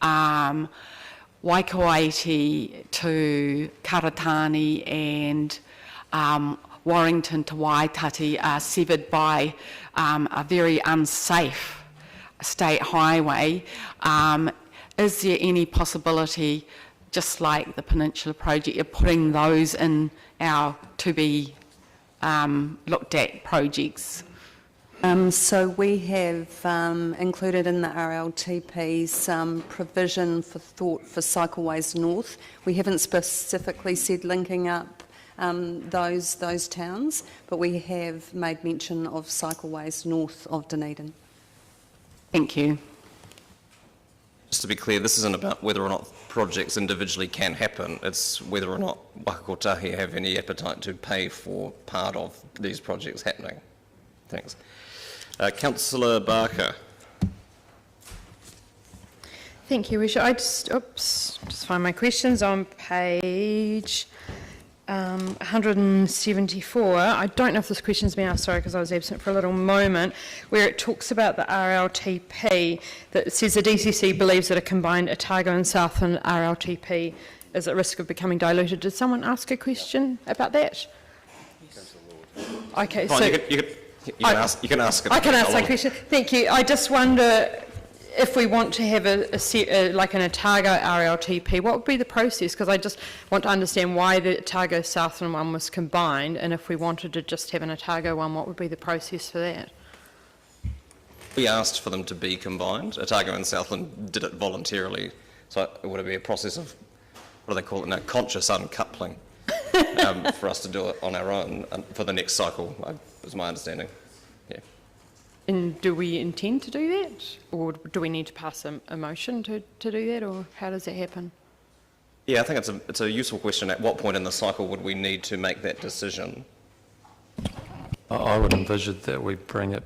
Waikawaiti to Karatani and Warrington to Waitati are severed by a very unsafe state highway. Is there any possibility, just like the Peninsula project, of putting those in our to be looked at projects? So we have included in the RLTP some provision for thought for cycleways north. We haven't specifically said linking up those towns, but we have made mention of cycleways north of Dunedin. Thank you. Just to be clear, this isn't about whether or not projects individually can happen, it's whether or not Waka Kotahi have any appetite to pay for part of these projects happening. Thanks. Councillor Barker. Thank you, Risha. I just find my questions on page 174. I don't know if this question's been asked, sorry, because I was absent for a little moment, where it talks about the RLTP, that it says the DCC believes that a combined Otago and Southland RLTP is at risk of becoming diluted. Did someone ask a question about that? Okay, Fine, so... you can ask it. I can ask that question. Thank you. I just wonder if we want to have like an Otago RLTP, what would be the process? Because I just want to understand why the Otago Southland one was combined, and if we wanted to just have an Otago one, what would be the process for that? We asked for them to be combined. Otago and Southland did it voluntarily, so it would be a process of, what do they call it now, conscious uncoupling for us to do it on our own for the next cycle, is my understanding. Yeah. And do we intend to do that? Or do we need to pass a motion to do that, or how does that happen? Yeah, I think it's a useful question. At what point in the cycle would we need to make that decision? I would envisage that we bring it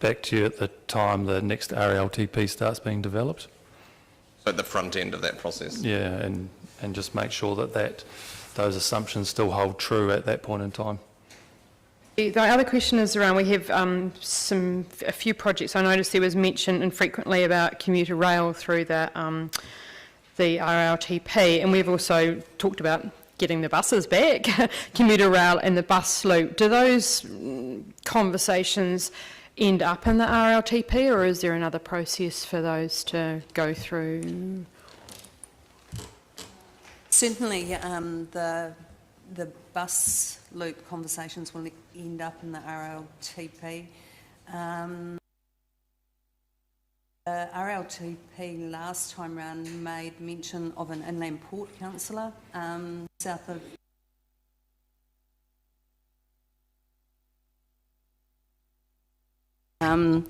back to you at the time the next RLTP starts being developed. At the front end of that process? Yeah, and just make sure that those assumptions still hold true at that point in time. The other question is around, we have a few projects. I noticed there was mention infrequently about commuter rail through the RLTP, and we've also talked about getting the buses back, commuter rail and the bus loop. Do those conversations end up in the RLTP, or is there another process for those to go through? Certainly, the bus loop conversations will end up in the RLTP. The RLTP last time round made mention of an inland port, Councillor, south of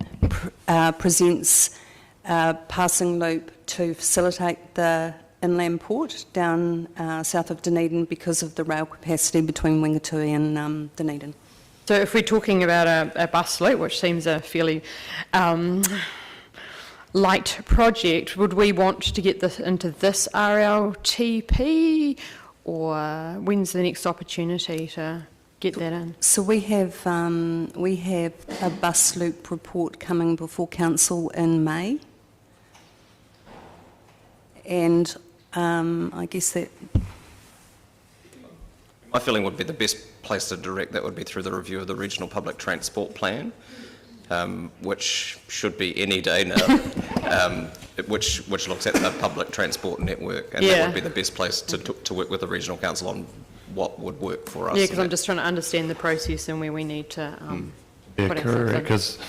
presents a passing loop to facilitate the inland port down south of Dunedin because of the rail capacity between Wingatui and Dunedin. So if we're talking about a bus loop, which seems a fairly light project, would we want to get this into this RLTP, or when's the next opportunity to get that in? So we have a bus loop report coming before council in May, and I guess that My feeling would be the best place to direct that would be through the review of the regional public transport plan, which should be any day now, which looks at the public transport network, and that would be the best place to work with the regional council on what would work for us. Yeah, because I'm just trying to understand the process and where we need to Yeah, put correct, because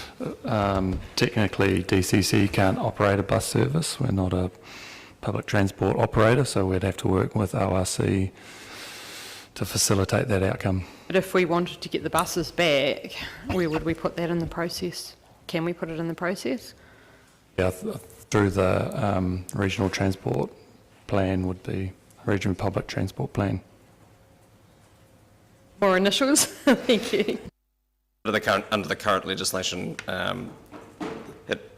technically DCC can't operate a bus service. We're not a public transport operator, so we'd have to work with ORC to facilitate that outcome. But if we wanted to get the buses back, where would we put that in the process? Can we put it in the process? Yeah, through the regional transport plan would be regional public transport plan. More initials? Thank you. Under the current legislation,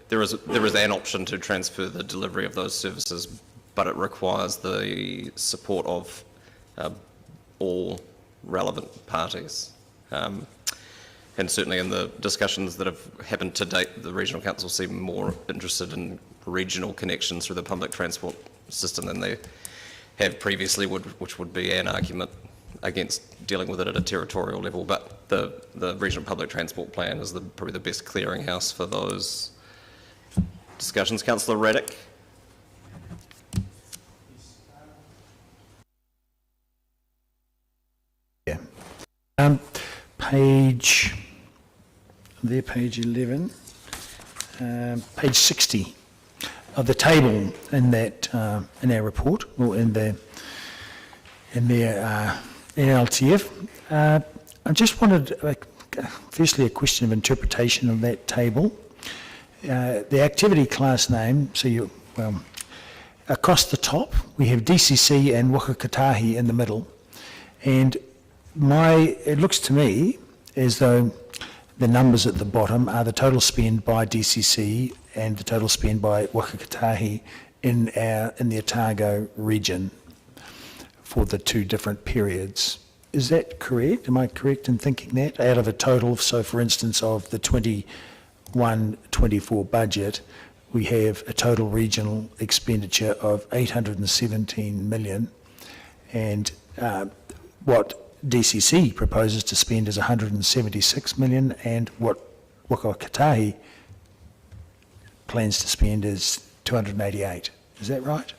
there is an option to transfer the delivery of those services, but it requires the support of all relevant parties. And certainly in the discussions that have happened to date, the regional council seem more interested in regional connections through the public transport system than they have previously, which would be an argument against dealing with it at a territorial level. But the regional public transport plan is probably the best clearinghouse for those discussions. Councillor Raddick. Page 11, page 60 of the table in that in our report, or in their NLTF. I just wanted, firstly, a question of interpretation of that table. The activity class name, so across the top we have DCC and Wakakatahi in the middle, and it looks to me as though the numbers at the bottom are the total spend by DCC and the total spend by Wakakatahi in the Otago region for the two different periods. Is that correct? Am I correct in thinking that? Out of a total, so for instance, of the 21-24 budget, we have a total regional expenditure of 817 million, and what DCC proposes to spend is 176 million, and what Wakakatahi plans to spend is 288. Is that right?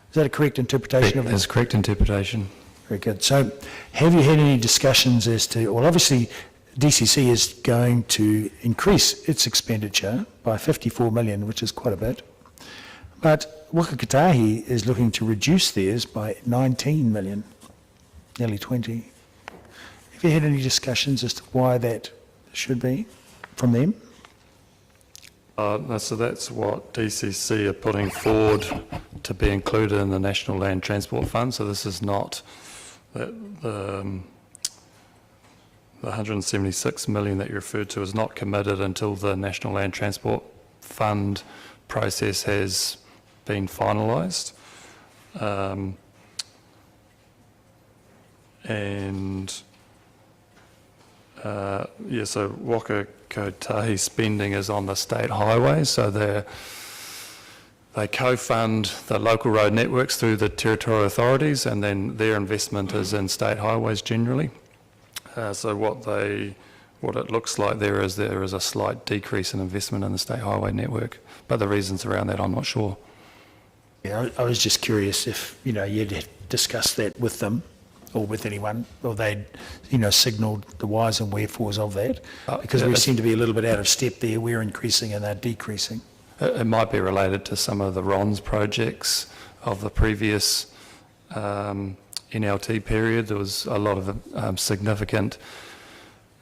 Is that a correct interpretation of it? That's a correct interpretation. Very good. So have you had any discussions as to, well, obviously DCC is going to increase its expenditure by 54 million, which is quite a bit, but Wakakatahi is looking to reduce theirs by 19 million, nearly 20. Have you had any discussions as to why that should be from them? So that's what DCC are putting forward to be included in the National Land Transport Fund. So this is not the 176 million that you referred to is not committed until the National Land Transport Fund process has been finalised. So Wakakatahi spending is on the state highways, so they co-fund the local road networks through the territorial authorities, and then their investment is in state highways generally. So what it looks like there is a slight decrease in investment in the state highway network, but the reasons around that I'm not sure. Yeah, I was just curious if you'd discussed that with them, or with anyone, or they'd signalled the whys and wherefores of that, because we seem to be a little bit out of step there. We're increasing and they're decreasing. It might be related to some of the RONS projects of the previous NLT period. There was a lot of significant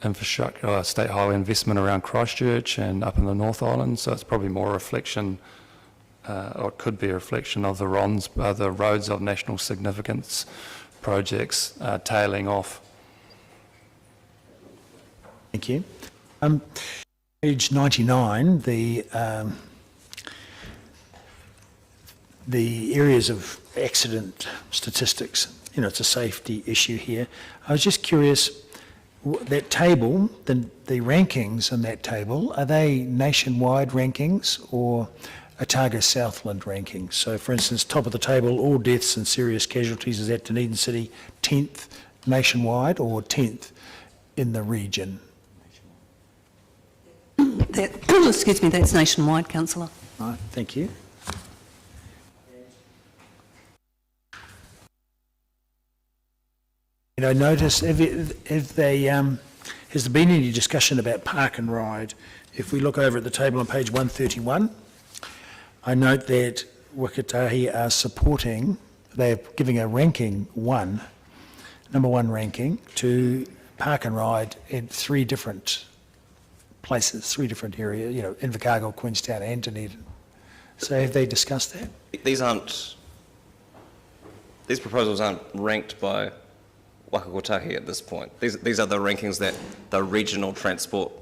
infrastructure, state highway investment around Christchurch and up in the North Island, so it's probably more a reflection, or it could be a reflection of the RONS, the roads of national significance projects tailing off. Thank you. Page 99, the the areas of accident statistics, you know, it's a safety issue here. I was just curious, that table, the rankings in that table, are they nationwide rankings or Otago Southland rankings? So for instance, top of the table, all deaths and serious casualties is at Dunedin City, 10th nationwide or 10th in the region? Excuse me, that's nationwide, Councillor. Right, thank you. You know, notice has there been any discussion about park and ride? If we look over at the table on page 131, I note that Wakatahi are supporting, they're giving a ranking number one ranking to park and ride in 3 different places, 3 different areas, you know, Invercargill, Queenstown and Dunedin. So have they discussed that? These proposals aren't ranked by Wakakotahi at this point. These are the rankings that the regional transport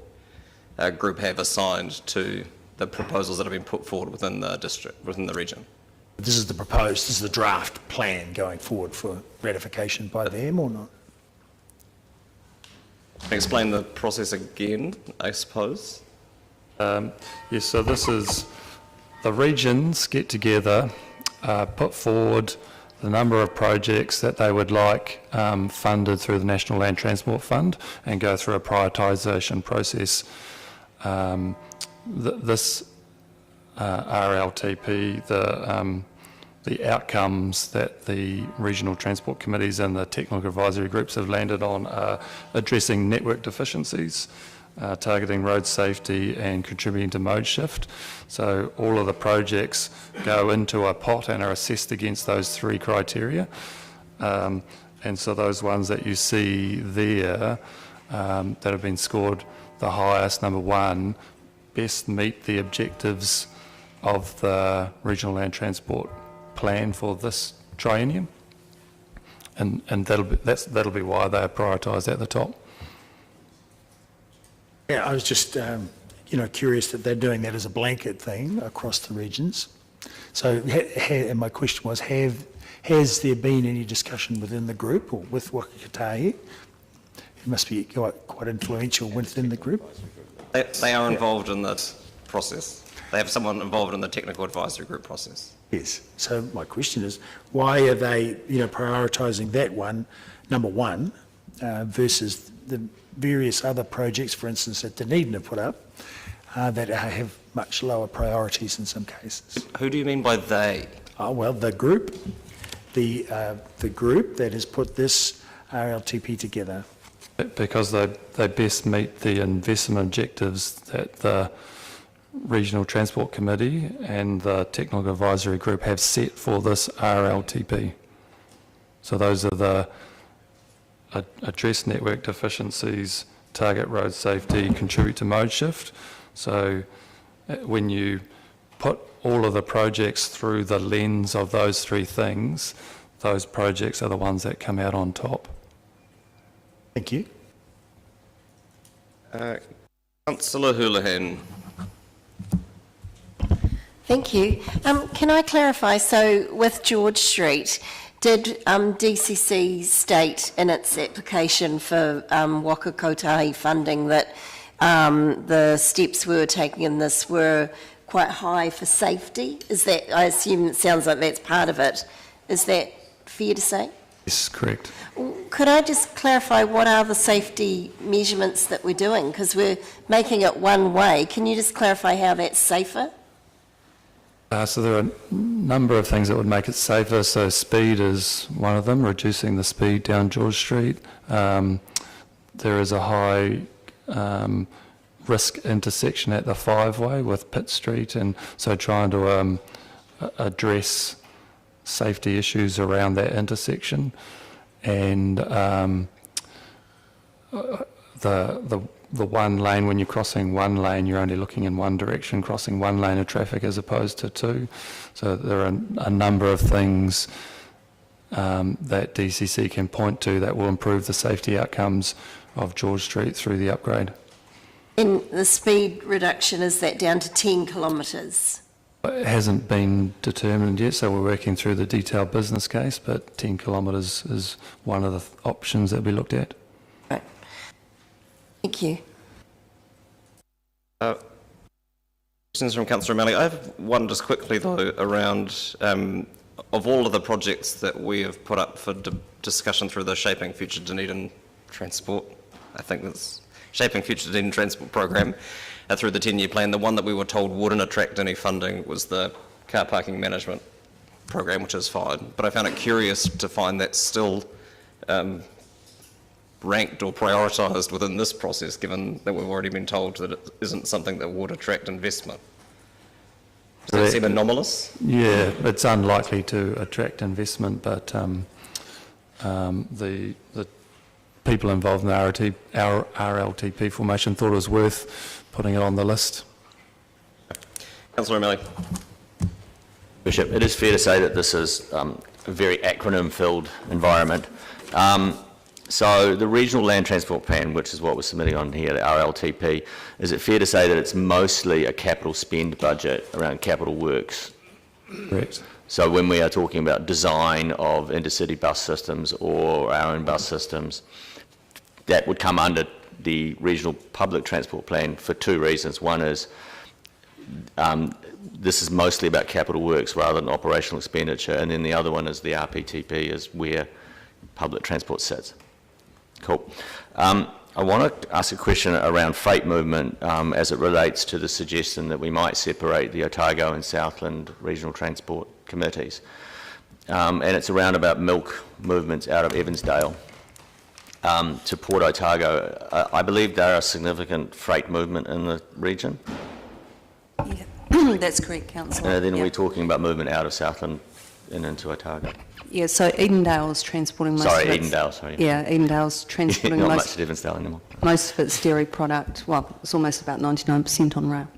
group have assigned to the proposals that have been put forward within the district, within the region. This is the draft plan going forward for ratification by them or not? Explain the process again, I suppose. Yes, so this is the regions get together, put forward the number of projects that they would like funded through the National Land Transport Fund and go through a prioritisation process. This RLTP, the outcomes that the regional transport committees and the technical advisory groups have landed on are addressing network deficiencies, targeting road safety and contributing to mode shift. So all of the projects go into a pot and are assessed against those 3 criteria. And so those ones that you see there that have been scored the highest, number 1, best meet the objectives of the regional land transport plan for this triennium, and that'll be why they are prioritised at the top. Yeah, I was just curious that they're doing that as a blanket thing across the regions. So, and my question was, has there been any discussion within the group or with Wakatahi? It must be quite influential within the group. They are involved in this process. They have someone involved in the technical advisory group process. Yes. So my question is, why are they, prioritising that one, number 1, versus the various other projects, for instance, that Dunedin have put up, that have much lower priorities in some cases? Who do you mean by they? Oh, well, the group, the group that has put this RLTP together. Because they best meet the investment objectives that the Regional Transport Committee and the Technical Advisory Group have set for this RLTP. So those are the address network deficiencies, target road safety, contribute to mode shift. So when you put all of the projects through the lens of those 3 things, those projects are the ones that come out on top. Thank you. Councillor Houlihan. Thank you. Can I clarify, so with George Street, did DCC state in its application for Wakakotahi funding that the steps we were taking in this were quite high for safety? Is that, I assume it sounds like that's part of it. Is that fair to say? Yes, correct. Could I just clarify what are the safety measurements that we're doing? Because we're making it one way. Can you just clarify how that's safer? So there are a number of things that would make it safer. So speed is one of them, reducing the speed down George Street. There is a high risk intersection at the 5-way with Pitt Street, and so trying to address safety issues around that intersection, and the one lane, when you're crossing one lane, you're only looking in one direction, crossing one lane of traffic as opposed to 2. So there are a number of things that DCC can point to that will improve the safety outcomes of George Street through the upgrade. In the speed reduction, is that down to 10 kilometres? It hasn't been determined yet, so we're working through the detailed business case, but 10 kilometres is one of the options that we looked at. Right. Thank you. Questions from Councillor O'Malley. I have one just quickly though around of all of the projects that we have put up for discussion through the Shaping Future Dunedin Transport, I think that's Shaping Future Dunedin Transport Program, through the 10-year plan, the one that we were told wouldn't attract any funding was the car parking management program, which is fine. But I found it curious to find that still ranked or prioritised within this process, given that we've already been told that it isn't something that would attract investment. Does that seem anomalous? Yeah, it's unlikely to attract investment, but the people involved in the RLTP formation thought it was worth putting it on the list. Councillor O'Malley. Bishop, it is fair to say that this is a very acronym-filled environment. So the Regional Land Transport Plan, which is what we're submitting on here, the RLTP, is it fair to say that it's mostly a capital spend budget around capital works? Correct. So when we are talking about design of intercity bus systems or our own bus systems, that would come under the Regional Public Transport Plan for two reasons. One is this is mostly about capital works rather than operational expenditure, and then the other one is the RPTP is where public transport sits. Cool. I want to ask a question around freight movement as it relates to the suggestion that we might separate the Otago and Southland regional transport committees. And it's around about milk movements out of Evansdale to Port Otago. I believe there are significant freight movement in the region. Yeah, that's correct, Councillor. Then we're talking about movement out of Southland and into Otago. Yeah, so Edendale's transporting most of its... Edendale, sorry. Yeah, Edendale's transporting Not most... much at Evansdale anymore. Most of its dairy product, well, it's almost about 99% on rail.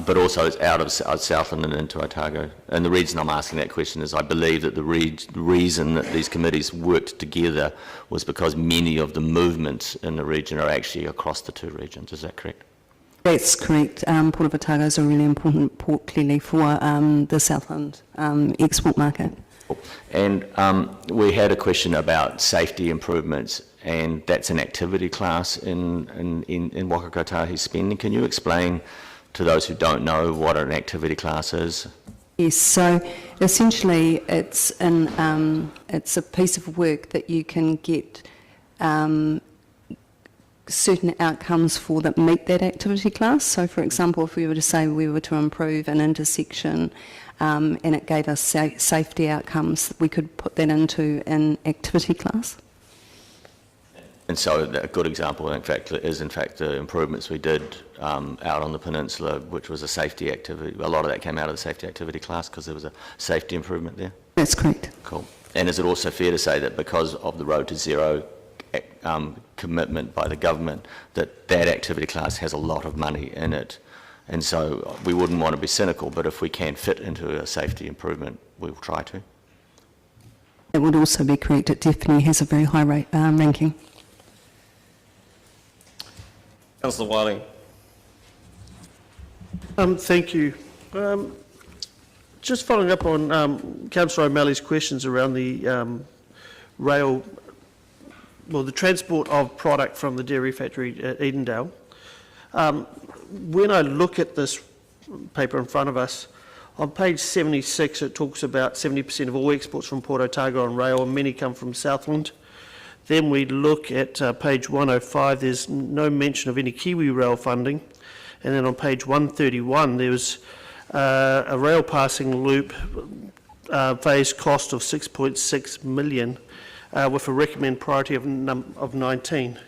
But also it's out of Southland and into Otago. And the reason I'm asking that question is I believe that the reason that these committees worked together was because many of the movements in the region are actually across the two regions. Is that correct? That's correct. Port of Otago is a really important port, clearly, for the Southland export market. And we had a question about safety improvements, and that's an activity class in Waka Kotahi's spending. Can you explain to those who don't know what an activity class is? Yes, so essentially it's a piece of work that you can get certain outcomes for that meet that activity class. So for example, if we were to say we were to improve an intersection and it gave us safety outcomes, we could put that into an activity class. And so a good example, in fact, is the improvements we did out on the peninsula, which was a safety activity. A lot of that came out of the safety activity class because there was a safety improvement there. That's correct. Cool. And is it also fair to say that because of the Road to Zero commitment by the government, that activity class has a lot of money in it? And so we wouldn't want to be cynical, but if we can fit into a safety improvement, we will try to. It would also be correct. It definitely has a very high ranking. Councillor Wiley. Thank you. Just following up on Councillor O'Malley's questions around the rail, the transport of product from the dairy factory at Edendale. When I look at this paper in front of us, on page 76 it talks about 70% of all exports from Port Otago on rail, and many come from Southland. Then we look at page 105, there's no mention of any Kiwi Rail funding. And then on page 131, there was a rail passing loop phase cost of 6.6 million with a recommend priority of 19.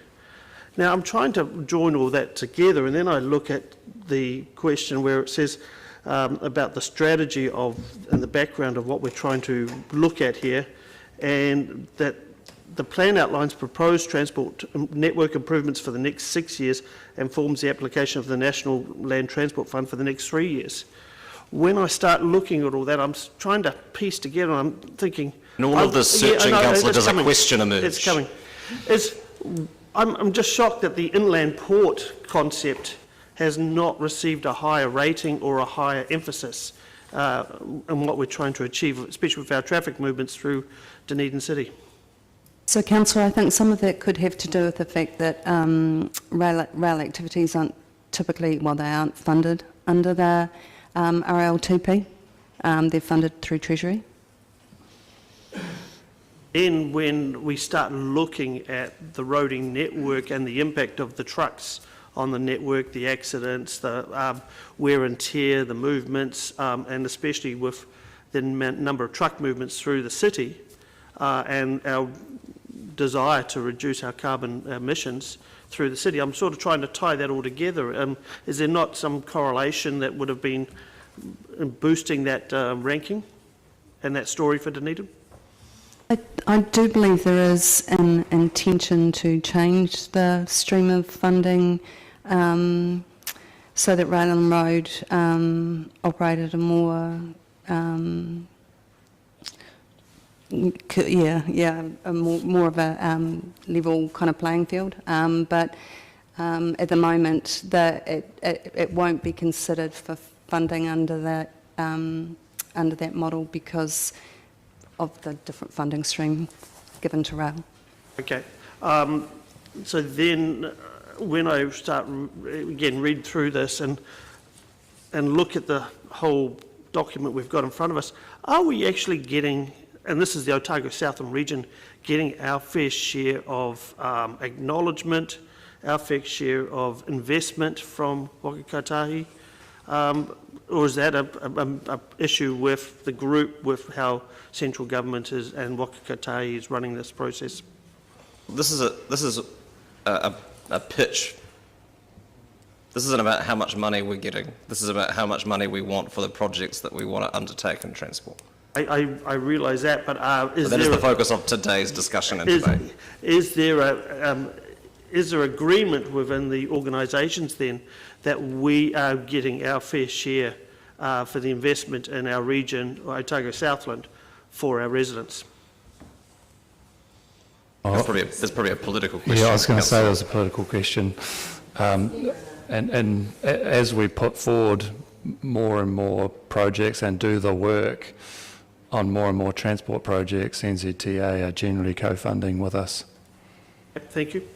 Now, I'm trying to join all that together, and then I look at the question where it says about the strategy and the background of what we're trying to look at here, and that the plan outlines proposed transport network improvements for the next 6 years and forms the application of the National Land Transport Fund for the next 3 years. When I start looking at all that, I'm trying to piece together, and I'm thinking... In all of this searching, Councillor, does a question emerge? It's coming. I'm just shocked that the inland port concept has not received a higher rating or a higher emphasis and what we're trying to achieve, especially with our traffic movements through Dunedin City. So, Councillor, I think some of that could have to do with the fact that rail activities aren't typically, well, they aren't funded under the RLTP. They're funded through Treasury. Then when we start looking at the roading network and the impact of the trucks on the network, the accidents, the wear and tear, the movements, and especially with the number of truck movements through the city, and our desire to reduce our carbon emissions through the city, I'm sort of trying to tie that all together. Is there not some correlation that would have been boosting that ranking and that story for Dunedin? I do believe there is an intention to change the stream of funding so that Rail and Road operate at a more more of a level kind of playing field. But at the moment, it won't be considered for funding under that model because of the different funding stream given to rail. Okay. So then, when I start again read through this and look at the whole document we've got in front of us, are we actually getting, and this is the Otago Southland region, getting our fair share of acknowledgement, our fair share of investment from Waka Kotahi? Or is that a issue with the group, with how central government is and Waka Kotahi is running this process? This is a pitch. This isn't about how much money we're getting. This is about how much money we want for the projects that we want to undertake in transport. I realise that, but is that is the focus of today's discussion and debate. Is there agreement within the organisations then that we are getting our fair share for the investment in our region, Otago Southland, for our residents? That's probably a political question. Yeah, I was going to say that was a political question. And as we put forward more and more projects and do the work on more and more transport projects, NZTA are generally co-funding with us. Thank you.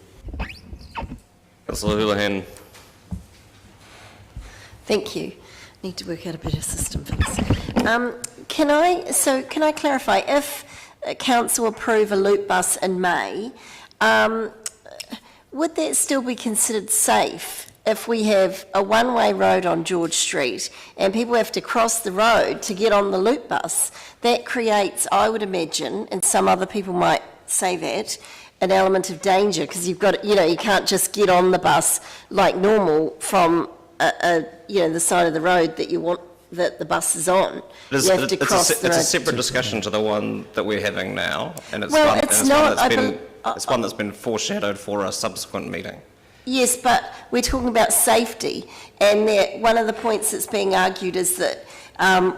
Councillor Houlihan. Thank you. Need to work out a better system for this. Can I clarify, if council approve a loop bus in May, would that still be considered safe if we have a one-way road on George Street and people have to cross the road to get on the loop bus? That creates, I would imagine, and some other people might say that, an element of danger, because you've got, you can't just get on the bus like normal from the side of the road that you want that the bus is on. You have to cross the road. It's a separate discussion to the one that we're having now, and it's one that's been foreshadowed for a subsequent meeting. Yes, but we're talking about safety, and one of the points that's being argued is that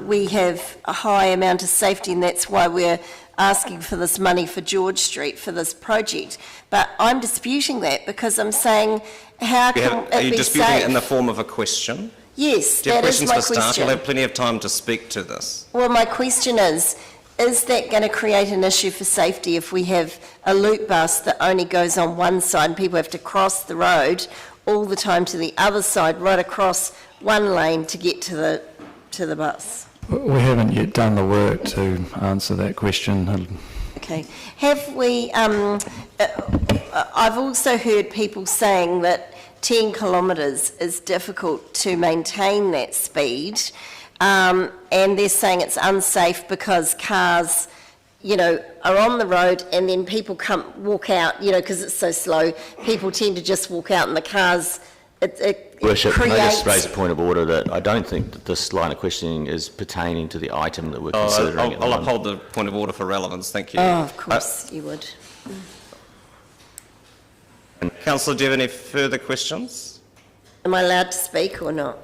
we have a high amount of safety, and that's why we're asking for this money for George Street for this project. But I'm disputing that, because I'm saying, how can it be safe? Are you disputing it in the form of a question? Yes, Do you have that is questions my for staff? question. You'll have plenty of time to speak to this. Well, my question is that going to create an issue for safety if we have a loop bus that only goes on one side and people have to cross the road all the time to the other side, right across one lane to get to the bus? We haven't yet done the work to answer that question. Okay. Have we, I've also heard people saying that 10 kilometres is difficult to maintain that speed, and they're saying it's unsafe because cars, are on the road and then people walk out, because it's so slow, people tend to just walk out and the cars, Worship, creates... can I just raise a point of order that I don't think that this line of questioning is pertaining to the item that we're considering. I'll uphold the point of order for relevance, thank you. Oh, of course you would. Councillor, do you have any further questions? Am I allowed to speak or not?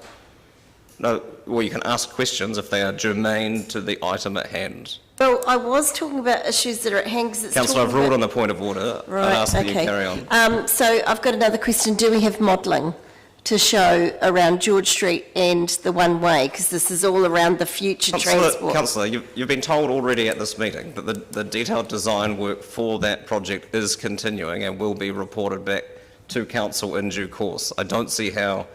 No, well, you can ask questions if they are germane to the item at hand. Well, I was talking about issues that are at hand. Councillor, I've ruled on the point of order. Right, I'd ask that okay. you carry on. So I've got another question. Do we have modelling? to show around George Street and the one-way, because this is all around the future transport. Councillor, you've been told already at this meeting that the detailed design work for that project is continuing and will be reported back to council in due course. I don't see how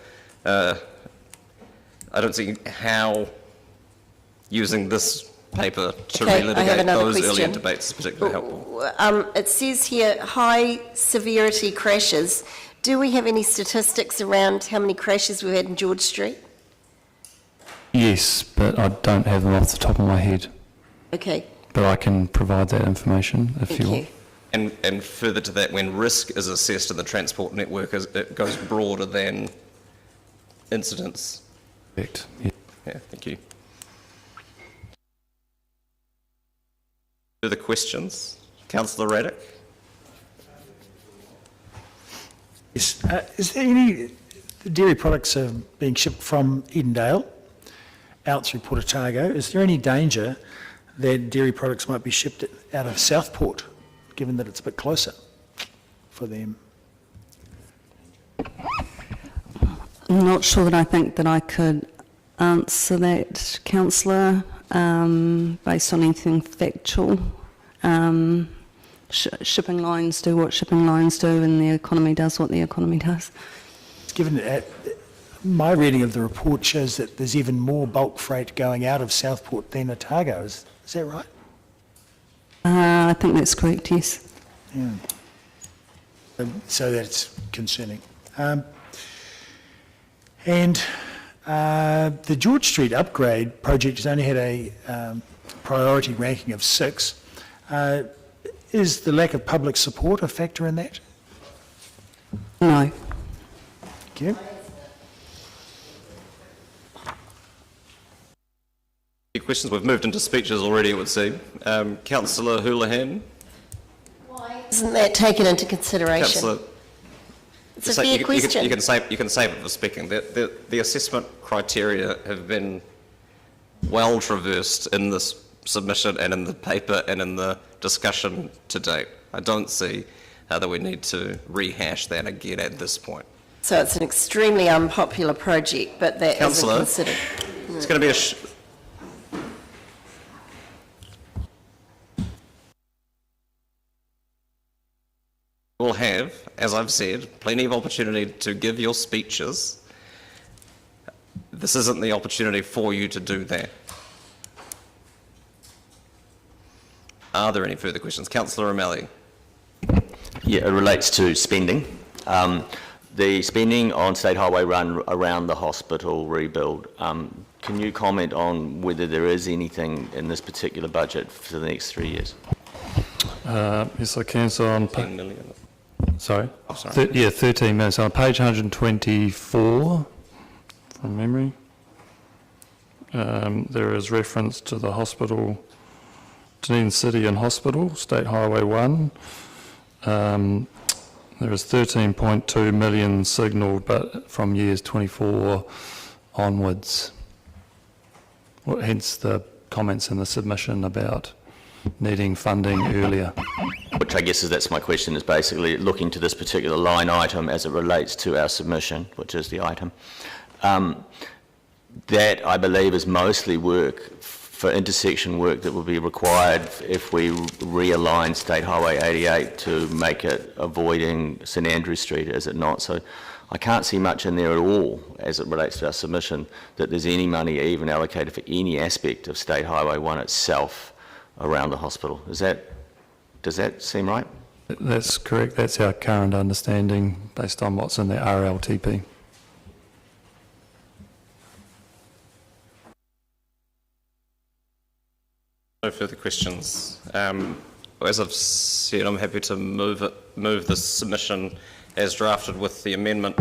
using this paper to Okay, I have relitigate another those earlier question. debates is particularly helpful. It says here, high severity crashes. Do we have any statistics around how many crashes we've had in George Street? Yes, but I don't have them off the top of my head. Okay, But I can provide that information if thank you you. want. And further to that, when risk is assessed in the transport network, it goes broader than incidents. Correct. Yeah. Yeah, thank you. Further questions? Councillor Raddick? Yes. Is there any dairy products being shipped from Edendale out through Port Otago? Is there any danger that dairy products might be shipped out of Southport, given that it's a bit closer for them? I'm not sure that I think that I could answer that, councillor, based on anything factual. Shipping lines do what shipping lines do, and the economy does what the economy does. Given that my reading of the report shows that there's even more bulk freight going out of Southport than Otago. Is that right? I think that's correct, yes. Yeah. So that's concerning. And the George Street upgrade project has only had a priority ranking of 6. Is the lack of public support a factor in that? No. Thank you. Any questions? We've moved into speeches already, it would seem. Councillor Houlihan? Why isn't that taken into consideration? Councillor, It's a fair question. You can save it for speaking. The assessment criteria have been well traversed in this submission and in the paper and in the discussion to date. I don't see that we need to rehash that again at this point. So it's an extremely unpopular project, but that Councillor, isn't considered. it's going to be a... We'll have, as I've said, plenty of opportunity to give your speeches. This isn't the opportunity for you to do that. Are there any further questions? Councillor O'Malley. Yeah, it relates to spending. The spending on State Highway Run around the hospital rebuild, can you comment on whether there is anything in this particular budget for the next 3 years? Yes, I can. So on 10 million. sorry? Oh, sorry. 13 minutes. On page 124, from memory, there is reference to the hospital, Dunedin City and Hospital, State Highway 1. There is 13.2 million signalled, but from years 24 onwards. Hence the comments in the submission about needing funding earlier. Which I guess that's my question, is basically looking to this particular line item as it relates to our submission, which is the item. That, I believe, is mostly work for intersection work that will be required if we realign State Highway 88 to make it avoiding St Andrew Street, is it not? So I can't see much in there at all as it relates to our submission that there's any money even allocated for any aspect of State Highway 1 itself around the hospital. Does that seem right? That's correct. That's our current understanding based on what's in the RLTP. No further questions. As I've said, I'm happy to move the submission as drafted with the amendment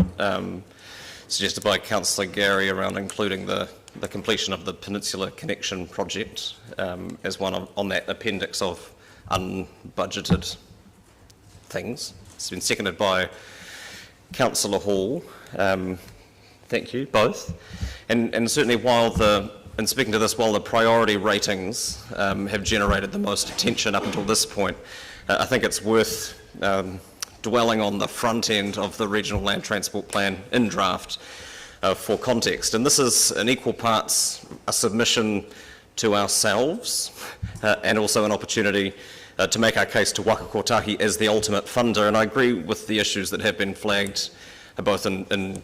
suggested by Councillor Gary around including the completion of the Peninsula Connection project as one on that appendix of unbudgeted things. It's been seconded by Councillor Hall. Thank you, both. And certainly in speaking to this, while the priority ratings have generated the most attention up until this point, I think it's worth dwelling on the front end of the Regional Land Transport Plan in draft for context. And this is in equal parts a submission to ourselves and also an opportunity to make our case to Waka Kotahi as the ultimate funder. And I agree with the issues that have been flagged both in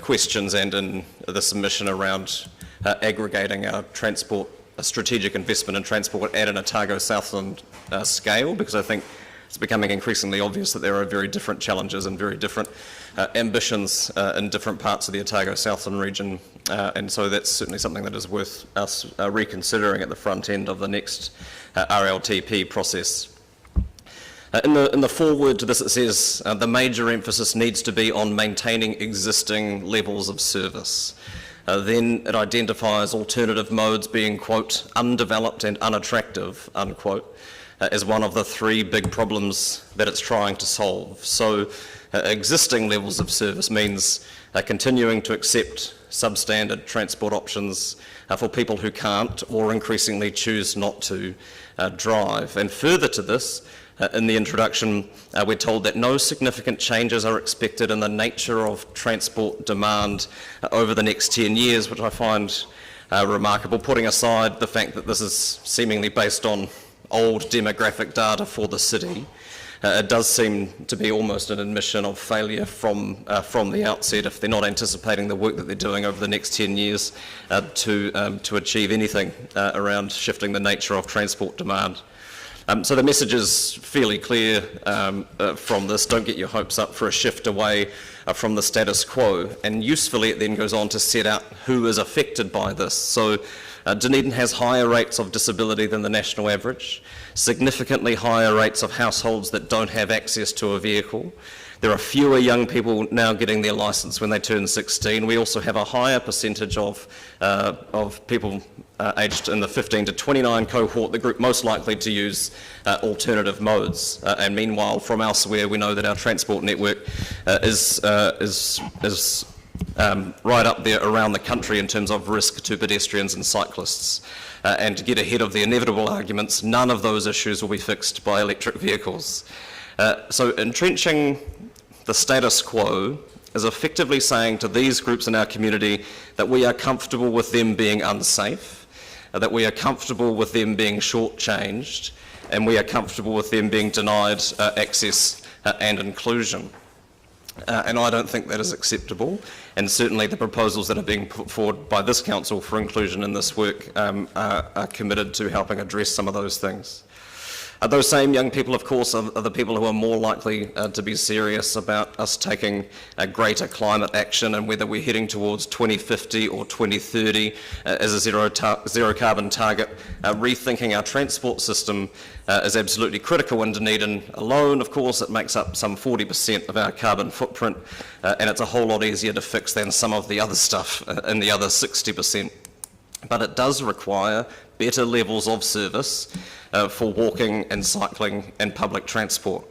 questions and in the submission around aggregating our transport, a strategic investment in transport at an Otago Southland scale, because I think it's becoming increasingly obvious that there are very different challenges and very different ambitions in different parts of the Otago Southland region, and so that's certainly something that is worth us reconsidering at the front end of the next RLTP process. In the foreword to this, it says the major emphasis needs to be on maintaining existing levels of service. Then it identifies alternative modes being, quote, undeveloped and unattractive, unquote, as one of the three big problems that it's trying to solve. So existing levels of service means continuing to accept substandard transport options for people who can't or increasingly choose not to drive. And further to this, in the introduction, we're told that no significant changes are expected in the nature of transport demand over the next 10 years, which I find remarkable, putting aside the fact that this is seemingly based on old demographic data for the city. It does seem to be almost an admission of failure from the outset if they're not anticipating the work that they're doing over the next 10 years to achieve anything around shifting the nature of transport demand. So the message is fairly clear from this. Don't get your hopes up for a shift away from the status quo. And usefully, it then goes on to set out who is affected by this. So Dunedin has higher rates of disability than the national average, significantly higher rates of households that don't have access to a vehicle. There are fewer young people now getting their licence when they turn 16. We also have a higher percentage of people aged in the 15 to 29 cohort, the group most likely to use alternative modes. And meanwhile, from elsewhere, we know that our transport network is right up there around the country in terms of risk to pedestrians and cyclists. And to get ahead of the inevitable arguments, none of those issues will be fixed by electric vehicles. So entrenching the status quo is effectively saying to these groups in our community that we are comfortable with them being unsafe, that we are comfortable with them being shortchanged, and we are comfortable with them being denied access and inclusion. And I don't think that is acceptable, and certainly the proposals that are being put forward by this council for inclusion in this work are committed to helping address some of those things. Those same young people, of course, are the people who are more likely to be serious about us taking greater climate action, and whether we're heading towards 2050 or 2030 as a zero carbon target. Rethinking our transport system is absolutely critical in Dunedin alone. Of course, it makes up some 40% of our carbon footprint, and it's a whole lot easier to fix than some of the other stuff in the other 60%. But it does require better levels of service for walking and cycling and public transport.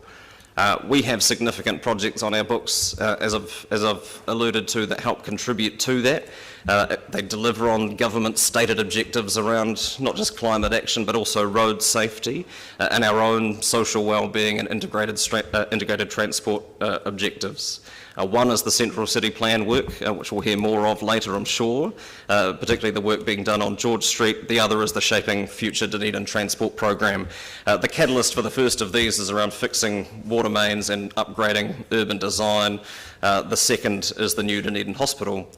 We have significant projects on our books, as I've alluded to, that help contribute to that. They deliver on government's stated objectives around not just climate action but also road safety and our own social wellbeing and integrated transport objectives. One is the Central City Plan work, which we'll hear more of later, I'm sure, particularly the work being done on George Street. The other is the Shaping Future Dunedin Transport Programme. The catalyst for the first of these is around fixing water mains and upgrading urban design. The second is the new Dunedin Hospital.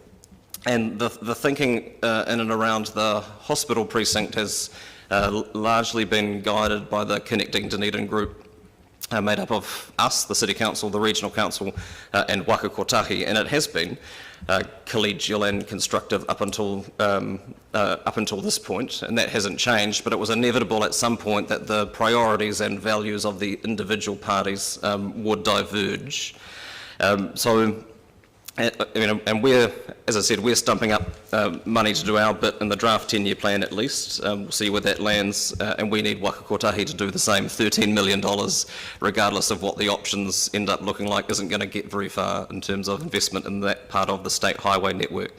And the thinking in and around the hospital precinct has largely been guided by the Connecting Dunedin group, made up of us, the City Council, the Regional Council, and Waka Kotahi, and it has been collegial and constructive up until this point, and that hasn't changed, but it was inevitable at some point that the priorities and values of the individual parties would diverge. So And we're, as I said, we're stumping up money to do our bit in the draft 10-year plan at least. We'll see where that lands, and we need Waka Kotahi to do the same. $13 million, regardless of what the options end up looking like, isn't going to get very far in terms of investment in that part of the state highway network.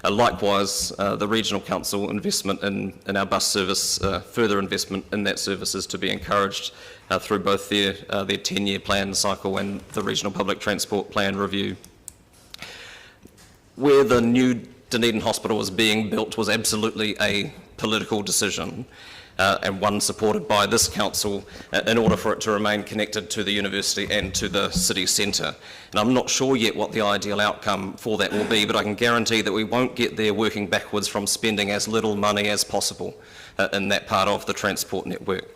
Likewise, the Regional Council investment in our bus service, further investment in that service is to be encouraged through both their 10-year plan cycle and the Regional Public Transport Plan review. Where the new Dunedin Hospital was being built was absolutely a political decision, and one supported by this council in order for it to remain connected to the university and to the city centre. And I'm not sure yet what the ideal outcome for that will be, but I can guarantee that we won't get there working backwards from spending as little money as possible in that part of the transport network.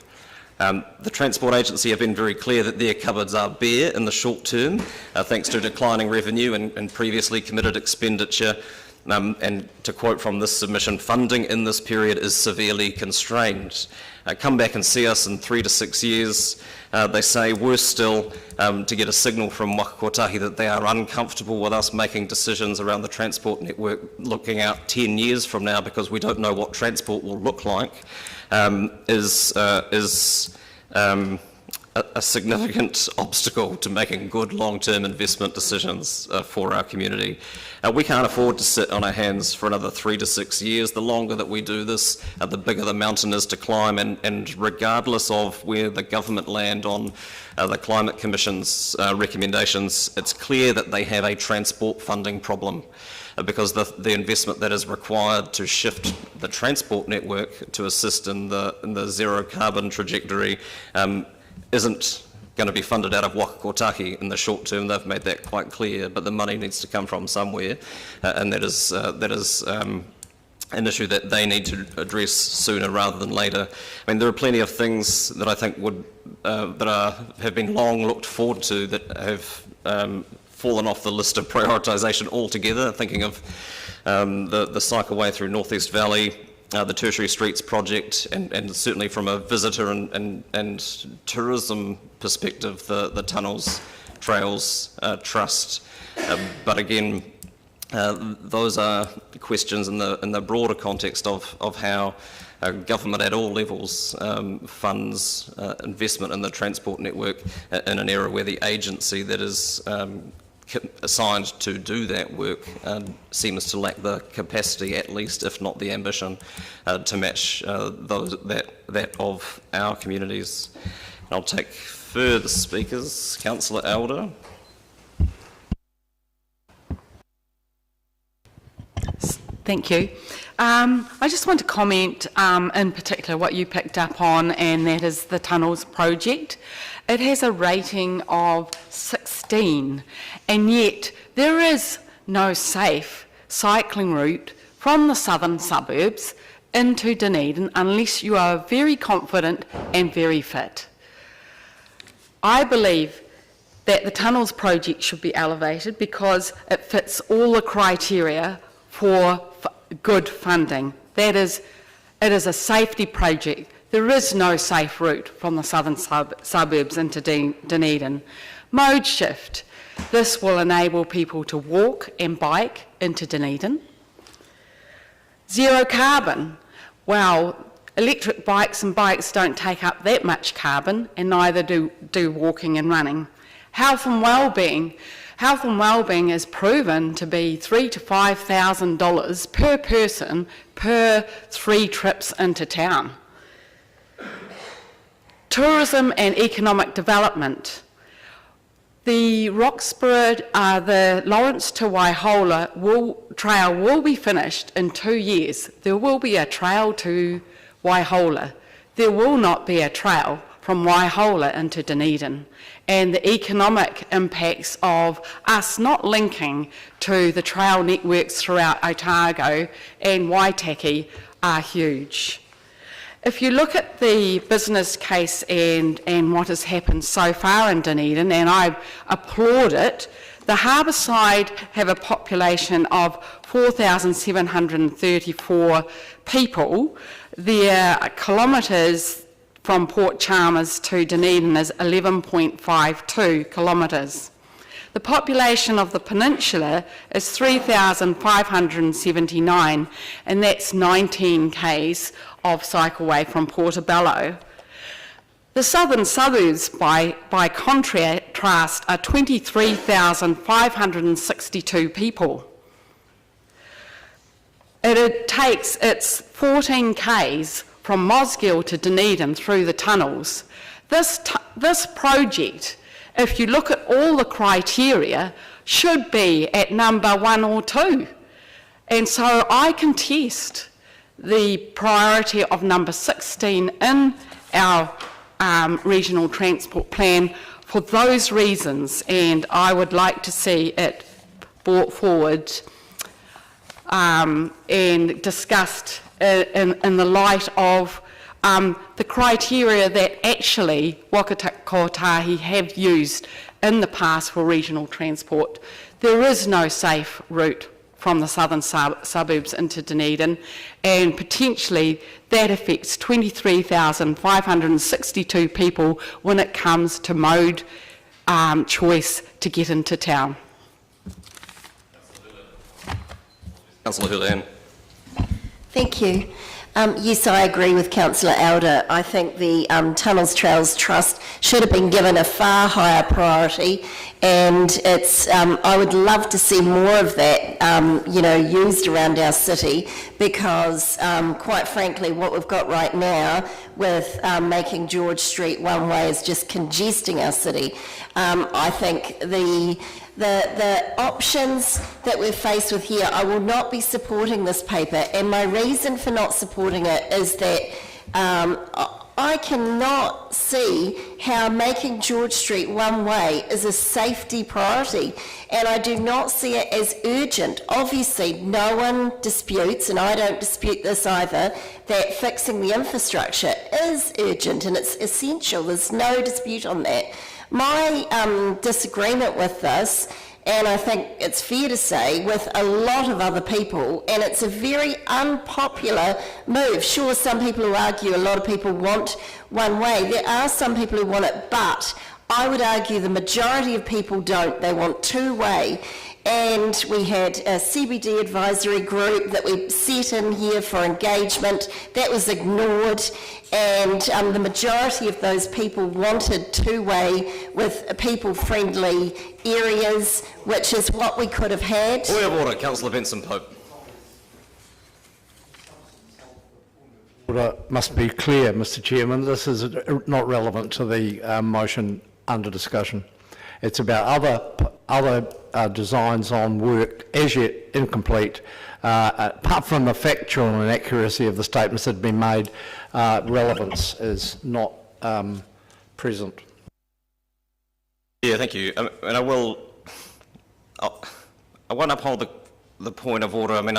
The Transport Agency have been very clear that their cupboards are bare in the short term, thanks to declining revenue and previously committed expenditure. And to quote from this submission, funding in this period is severely constrained. Come back and see us in 3 to 6 years. They say, worse still, to get a signal from Waka Kotahi that they are uncomfortable with us making decisions around the transport network looking out 10 years from now because we don't know what transport will look like, is a significant obstacle to making good long-term investment decisions for our community. We can't afford to sit on our hands for another 3 to 6 years. The longer that we do this, the bigger the mountain is to climb, and regardless of where the government land on the Climate Commission's recommendations, it's clear that they have a transport funding problem. Because the investment that is required to shift the transport network to assist in the zero carbon trajectory isn't going to be funded out of Waka Kotahi in the short term. They've made that quite clear, but the money needs to come from somewhere, and that is an issue that they need to address sooner rather than later. I mean, there are plenty of things that I think would have been long looked forward to that have fallen off the list of prioritisation altogether, thinking of the cycleway through North East Valley, the Tertiary Streets project, and certainly from a visitor and tourism perspective, the Tunnels Trails Trust. But again, those are questions in the broader context of how government at all levels funds investment in the transport network in an era where the agency that is assigned to do that work seems to lack the capacity, at least, if not the ambition, to match that of our communities. I'll take further speakers. Councillor Elder. Thank you. I just want to comment in particular what you picked up on, and that is the Tunnels project. It has a rating of 16, and yet there is no safe cycling route from the southern suburbs into Dunedin unless you are very confident and very fit. I believe that the Tunnels project should be elevated because it fits all the criteria for good funding. That is, it is a safety project. There is no safe route from the southern suburbs into Dunedin. Mode shift. This will enable people to walk and bike into Dunedin. Zero carbon. Well, electric bikes and bikes don't take up that much carbon, and neither do walking and running. Health and wellbeing. Health and wellbeing is proven to be $3,000 to $5,000 per person per 3 trips into town. Tourism and economic development. The Roxburgh, the Lawrence to Waihola trail will be finished in 2 years. There will be a trail to Waihola. There will not be a trail from Waihola into Dunedin. And the economic impacts of us not linking to the trail networks throughout Otago and Waitaki are huge. If you look at the business case and what has happened so far in Dunedin, and I applaud it, the Harbourside have a population of 4,734 people. Their kilometres from Port Chalmers to Dunedin is 11.52 kilometres. The population of the peninsula is 3,579, and that's 19 k's of cycleway from Portobello. The southern suburbs, by contrast, are 23,562 people. It takes its 14 k's from Mosgiel to Dunedin through the tunnels. This project, if you look at all the criteria, should be at number 1 or 2. And so I contest the priority of number 16 in our regional transport plan for those reasons, and I would like to see it brought forward and discussed in the light of the criteria that actually Waka Kotahi have used in the past for regional transport. There is no safe route from the southern suburbs into Dunedin, and potentially that affects 23,562 people when it comes to mode choice to get into town. Councillor Hulahan. Thank you. Yes, I agree with Councillor Elder. I think the Tunnels Trails Trust should have been given a far higher priority, and it's, I would love to see more of that, used around our city, because quite frankly, what we've got right now with making George Street one way is just congesting our city. I think the options that we're faced with here, I will not be supporting this paper, and my reason for not supporting it is that I cannot see how making George Street one way is a safety priority, and I do not see it as urgent. Obviously, no one disputes, and I don't dispute this either, that fixing the infrastructure is urgent and it's essential. There's no dispute on that. My disagreement with this, and I think it's fair to say with a lot of other people, and it's a very unpopular move. Sure, some people who argue a lot of people want one way. There are some people who want it, but I would argue the majority of people don't. They want two-way. And we had a CBD advisory group that we set in here for engagement. That was ignored, and the majority of those people wanted two-way with people-friendly areas, which is what we could have had. Point of order, Councillor Benson-Pope. Order must be clear, Mr Chairman. This is not relevant to the motion under discussion. It's about other designs on work as yet incomplete. Apart from the factual inaccuracy of the statements that have been made, relevance is not present. Yeah, thank you. And I won't uphold the point of order. I mean,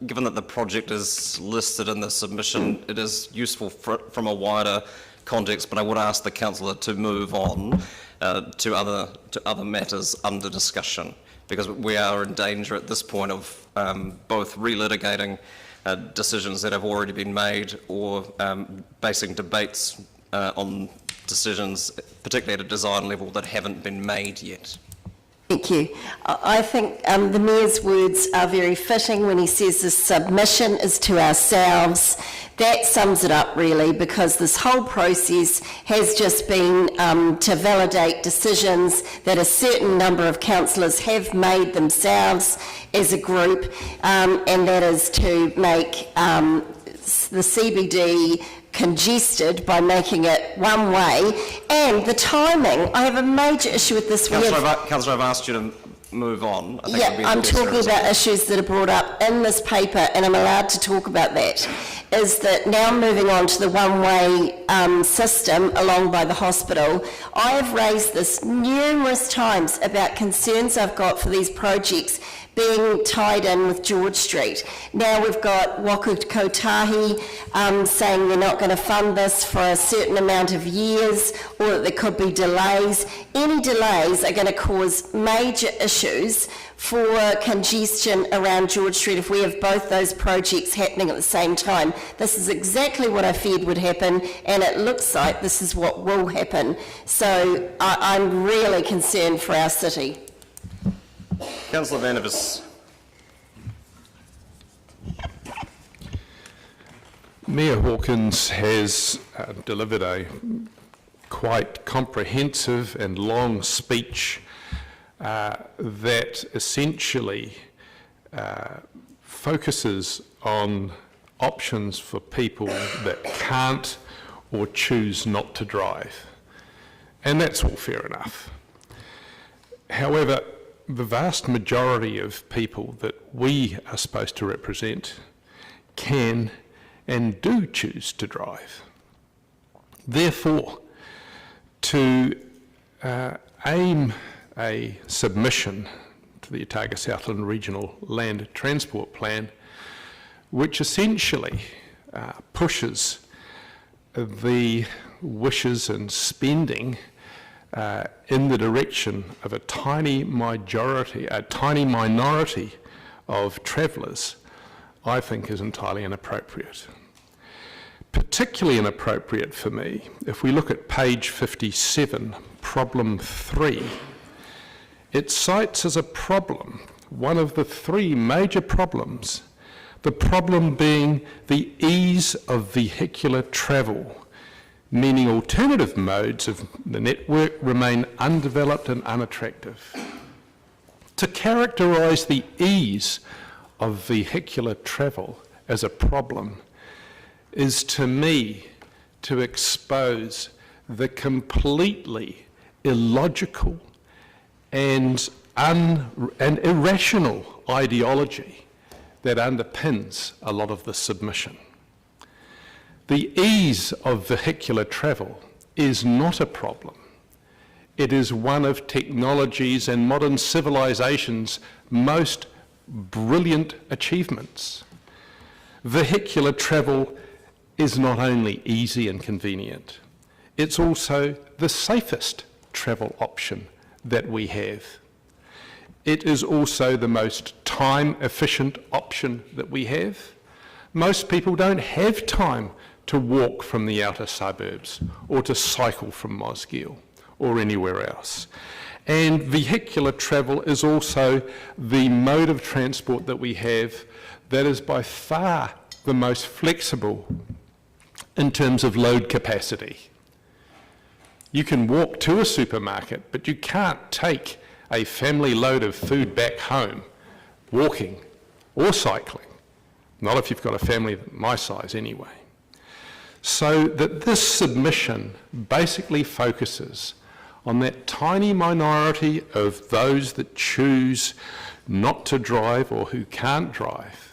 given that the project is listed in the submission, it is useful from a wider context, but I would ask the councillor to move on to other matters under discussion, because we are in danger at this point of both relitigating decisions that have already been made, or basing debates on decisions, particularly at a design level, that haven't been made yet. Thank you. I think the Mayor's words are very fitting when he says the submission is to ourselves. That sums it up really, because this whole process has just been to validate decisions that a certain number of councillors have made themselves as a group, and that is to make the CBD congested by making it one way, and the timing. I have a major issue with this. Councillor, I've asked you to move on. I'm talking about issues that are brought up in this paper, and I'm allowed to talk about that. Is that now moving on to the one-way system along by the hospital? I have raised this numerous times about concerns I've got for these projects being tied in with George Street. Now we've got Waka Kotahi saying they're not going to fund this for a certain amount of years, or that there could be delays. Any delays are going to cause major issues for congestion around George Street if we have both those projects happening at the same time. This is exactly what I feared would happen, and it looks like this is what will happen. So I'm really concerned for our city. Councillor Van Ivers. Mayor Hawkins has delivered a quite comprehensive and long speech that essentially focuses on options for people that can't or choose not to drive. And that's all fair enough. However, the vast majority of people that we are supposed to represent can and do choose to drive. Therefore, to aim a submission to the Otago Southland Regional Land Transport Plan, which essentially pushes the wishes and spending in the direction of a tiny minority of travellers, I think is entirely inappropriate. Particularly inappropriate for me, if we look at page 57, problem 3, it cites as a problem, one of the 3 major problems, the problem being the ease of vehicular travel, meaning alternative modes of the network remain undeveloped and unattractive. To characterise the ease of vehicular travel as a problem is, to me, to expose the completely illogical and irrational ideology that underpins a lot of the submission. The ease of vehicular travel is not a problem. It is one of technology's and modern civilization's most brilliant achievements. Vehicular travel is not only easy and convenient, it's also the safest travel option that we have. It is also the most time-efficient option that we have. Most people don't have time to walk from the outer suburbs or to cycle from Mosgiel or anywhere else. And vehicular travel is also the mode of transport that we have that is by far the most flexible in terms of load capacity. You can walk to a supermarket, but you can't take a family load of food back home walking or cycling. Not if you've got a family my size anyway. So that this submission basically focuses on that tiny minority of those that choose not to drive or who can't drive.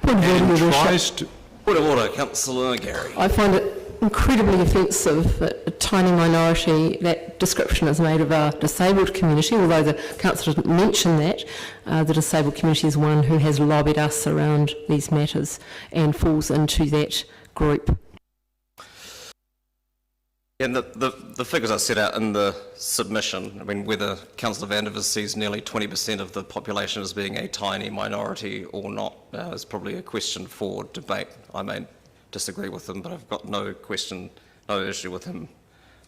And tries to... Point of order, Councillor Gary. I find it incredibly offensive that a tiny minority, that description is made of our disabled community, although the councillor didn't mention that. The disabled community is one who has lobbied us around these matters and falls into that group. And the figures I set out in the submission, I mean, whether Councillor Van Ivers sees nearly 20% of the population as being a tiny minority or not is probably a question for debate. I may disagree with him, but I've got no issue with him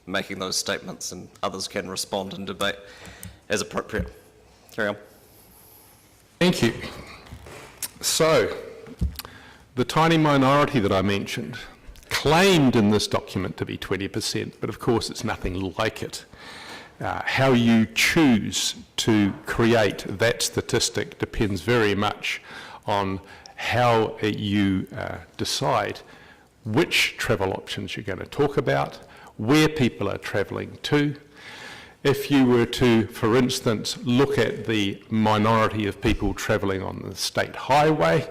making those statements, and others can respond and debate as appropriate. Carry on. Thank you. So, the tiny minority that I mentioned, claimed in this document to be 20%, but of course it's nothing like it. How you choose to create that statistic depends very much on how you decide which travel options you're going to talk about, where people are travelling to. If you were to, for instance, look at the minority of people travelling on the state highway,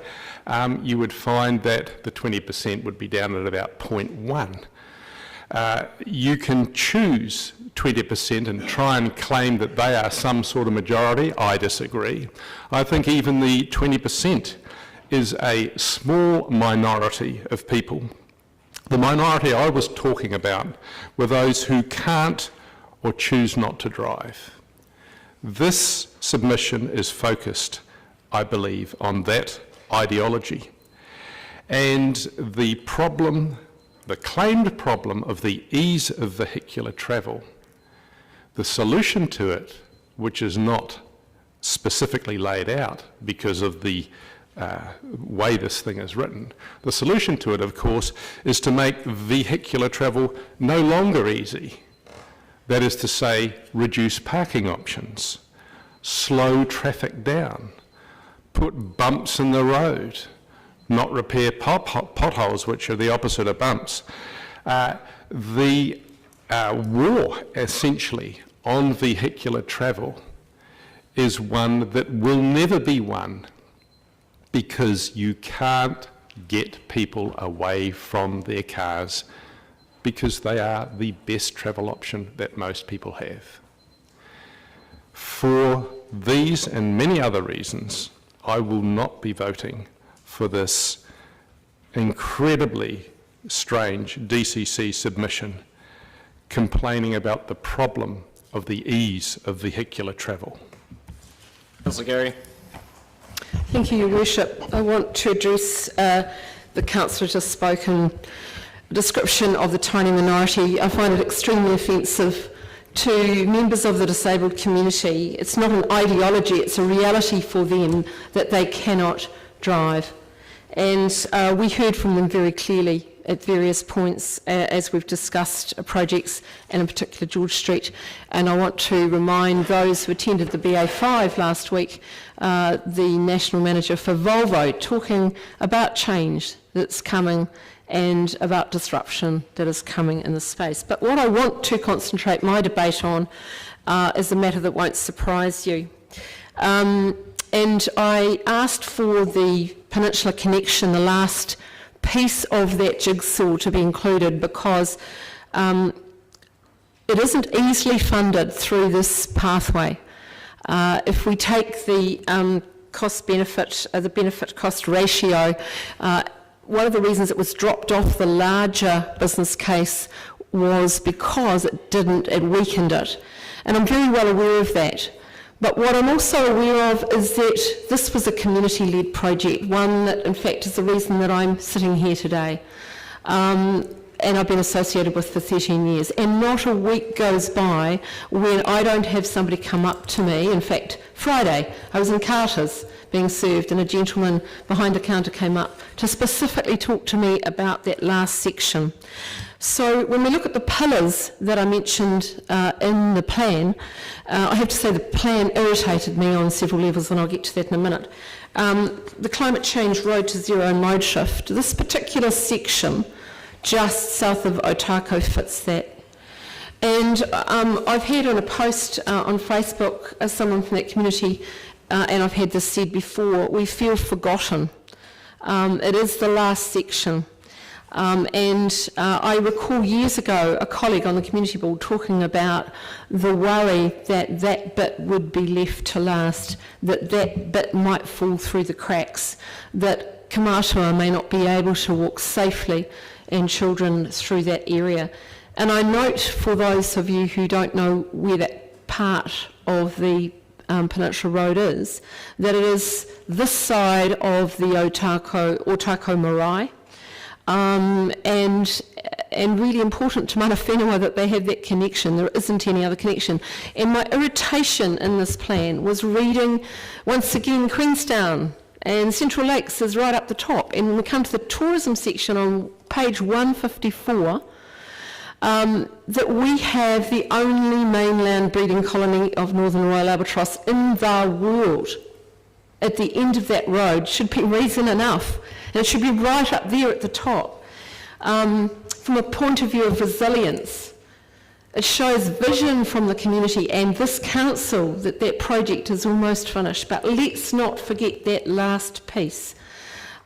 you would find that the 20% would be down at about 0.1. You can choose 20% and try and claim that they are some sort of majority. I disagree. I think even the 20% is a small minority of people. The minority I was talking about were those who can't or choose not to drive. This submission is focused, I believe, on that ideology. And the problem, the claimed problem of the ease of vehicular travel, the solution to it, which is not specifically laid out because of the way this thing is written. The solution to it, of course, is to make vehicular travel no longer easy. That is to say, reduce parking options, slow traffic down, put bumps in the road, not repair potholes, which are the opposite of bumps. The war, essentially, on vehicular travel is one that will never be won because you can't get people away from their cars because they are the best travel option that most people have. For these and many other reasons, I will not be voting for this incredibly strange DCC submission complaining about the problem of the ease of vehicular travel. Councillor Gary. Thank you, Your Worship. I want to address the councillor just spoken description of the tiny minority. I find it extremely offensive to members of the disabled community. It's not an ideology, it's a reality for them that they cannot drive. And we heard from them very clearly at various points as we've discussed projects, and in particular George Street. And I want to remind those who attended the BA5 last week, the National Manager for Volvo talking about change that's coming and about disruption that is coming in the space. But what I want to concentrate my debate on is a matter that won't surprise you. And I asked for the Peninsula Connection, the last piece of that jigsaw, to be included because it isn't easily funded through this pathway. If we take the cost-benefit, the benefit-cost ratio, one of the reasons it was dropped off the larger business case was because it weakened it. And I'm very well aware of that. But what I'm also aware of is that this was a community-led project, one that in fact is the reason that I'm sitting here today. And I've been associated with for 13 years. And not a week goes by when I don't have somebody come up to me. In fact, Friday, I was in Carter's being served and a gentleman behind the counter came up to specifically talk to me about that last section. So when we look at the pillars that I mentioned in the plan, I have to say the plan irritated me on several levels, and I'll get to that in a minute. The climate change road to zero mode shift, this particular section just south of Otago fits that. And I've had on a post on Facebook someone from that community, and I've had this said before, we feel forgotten. It is the last section. And I recall years ago a colleague on the community board talking about the worry that that bit would be left to last, that that bit might fall through the cracks, that Kamatua may not be able to walk safely and children through that area. And I note for those of you who don't know where that part of the Peninsula Road is, that it is this side of the Otago marae. And really important to mana whenua that they have that connection. There isn't any other connection. And my irritation in this plan was reading, once again, Queenstown and Central Lakes is right up the top. And when we come to the tourism section on page 154, that we have the only mainland breeding colony of northern royal albatross in the world. At the end of that road should be reason enough. And it should be right up there at the top. From a point of view of resilience, it shows vision from the community and this council that that project is almost finished. But let's not forget that last piece.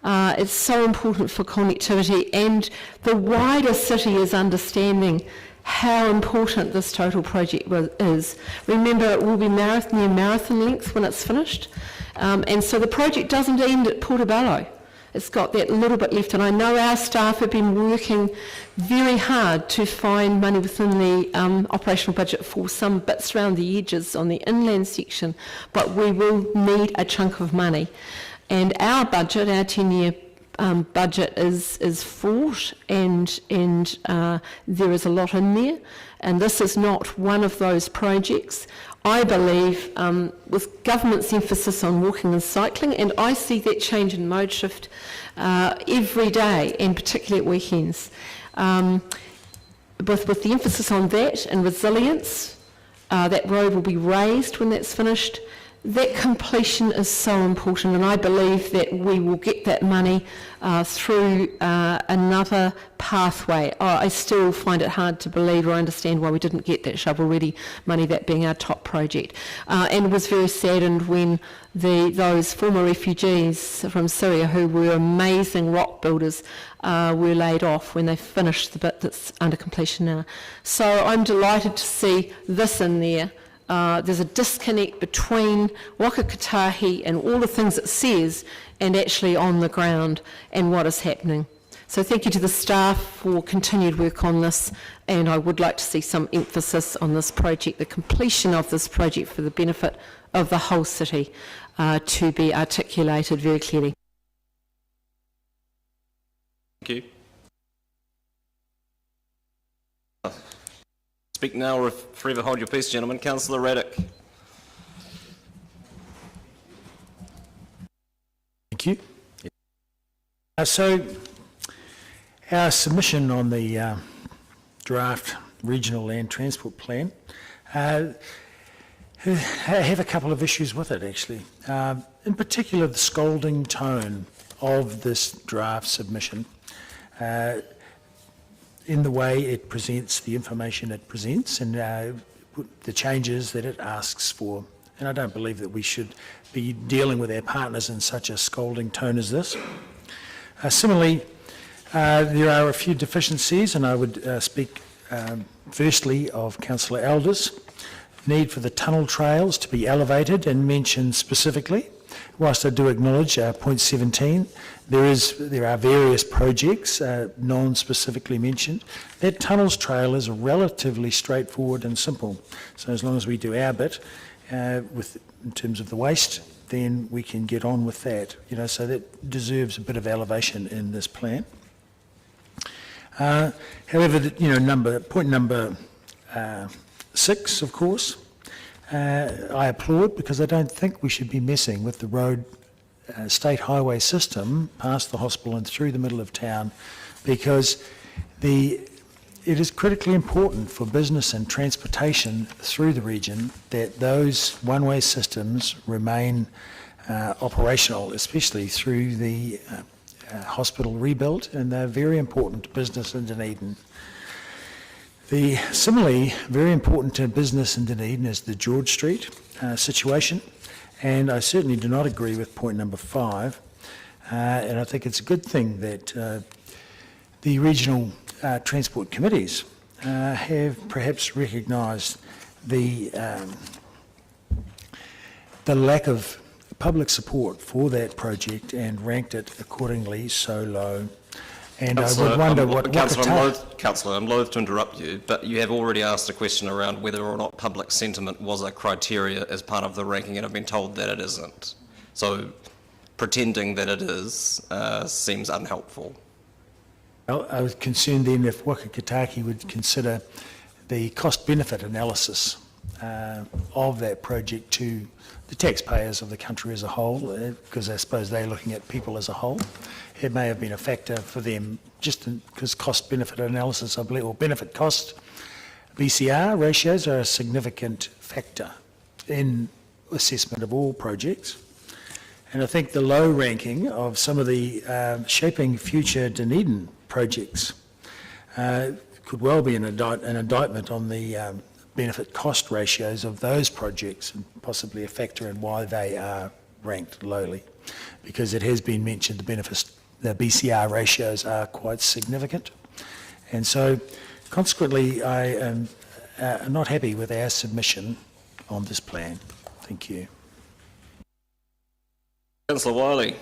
It's so important for connectivity, and the wider city is understanding how important this total project is. Remember, it will be near marathon length when it's finished. And so the project doesn't end at Portobello. It's got that little bit left, and I know our staff have been working very hard to find money within the operational budget for some bits around the edges on the inland section, but we will need a chunk of money. And our budget, our 10-year budget is fraught, and there is a lot in there. and this is not one of those projects. I believe with government's emphasis on walking and cycling, and I see that change in mode shift every day, and particularly at weekends. With the emphasis on that and resilience, that road will be raised when that's finished. That completion is so important, and I believe that we will get that money through another pathway. I still find it hard to believe or understand why we didn't get that shovel-ready money, that being our top project. And was very saddened when those former refugees from Syria, who were amazing rock builders, were laid off when they finished the bit that's under completion now. So I'm delighted to see this in there. There's a disconnect between Waka Kotahi and all the things it says and actually on the ground and what is happening. So thank you to the staff for continued work on this, and I would like to see some emphasis on this project, the completion of this project for the benefit of the whole city, to be articulated very clearly. Thank you. Speak now or forever hold your peace, gentlemen. Councillor Raddick. Thank you. So our submission on the draft Regional Land Transport Plan have a couple of issues with it, actually. In particular, the scolding tone of this draft submission, in the way it presents the information it presents and the changes that it asks for. And I don't believe that we should be dealing with our partners in such a scolding tone as this. Similarly, there are a few deficiencies, and I would speak firstly of Councillor Elder's need for the tunnel trails to be elevated and mentioned specifically. Whilst I do acknowledge point 17, there are various projects non-specifically mentioned. That tunnels trail is relatively straightforward and simple. So as long as we do our bit in terms of the waste, then we can get on with that. So that deserves a bit of elevation in this plan. However, point number 6, of course, I applaud, because I don't think we should be messing with the road state highway system past the hospital and through the middle of town, because it is critically important for business and transportation through the region that those one-way systems remain operational, especially through the hospital rebuild, and they're very important to business in Dunedin. Similarly, very important to business in Dunedin is the George Street situation, and I certainly do not agree with point number 5, and I think it's a good thing that the regional transport committees have perhaps recognised the lack of public support for that project and ranked it accordingly so low. And Councillor, I would wonder what... Councillor, I'm loath to interrupt you, but you have already asked a question around whether or not public sentiment was a criteria as part of the ranking, and I've been told that it isn't. So pretending that it is seems unhelpful. Well, I was concerned then if Waka Kotahi would consider the cost-benefit analysis of that project to the taxpayers of the country as a whole, because I suppose they're looking at people as a whole. It may have been a factor for them, just because cost-benefit analysis, I believe, or benefit-cost BCR ratios are a significant factor in assessment of all projects. And I think the low ranking of some of the Shaping Future Dunedin projects could well be an indictment on the benefit-cost ratios of those projects, and possibly a factor in why they are ranked lowly, because it has been mentioned the BCR ratios are quite significant. And so, consequently, I am not happy with our submission on this plan. Thank you. Councillor Wiley.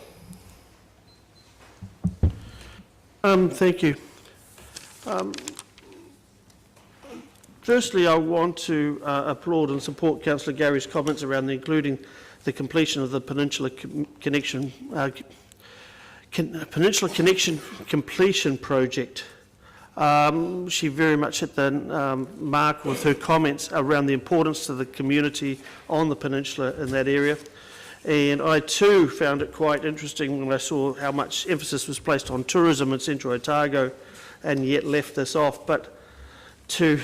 Thank you. Firstly, I want to applaud and support Councillor Gary's comments around including the completion of the Peninsula Connection completion project She very much hit the mark with her comments around the importance to the community on the peninsula in that area. And I too found it quite interesting when I saw how much emphasis was placed on tourism in central Otago and yet left this off. But to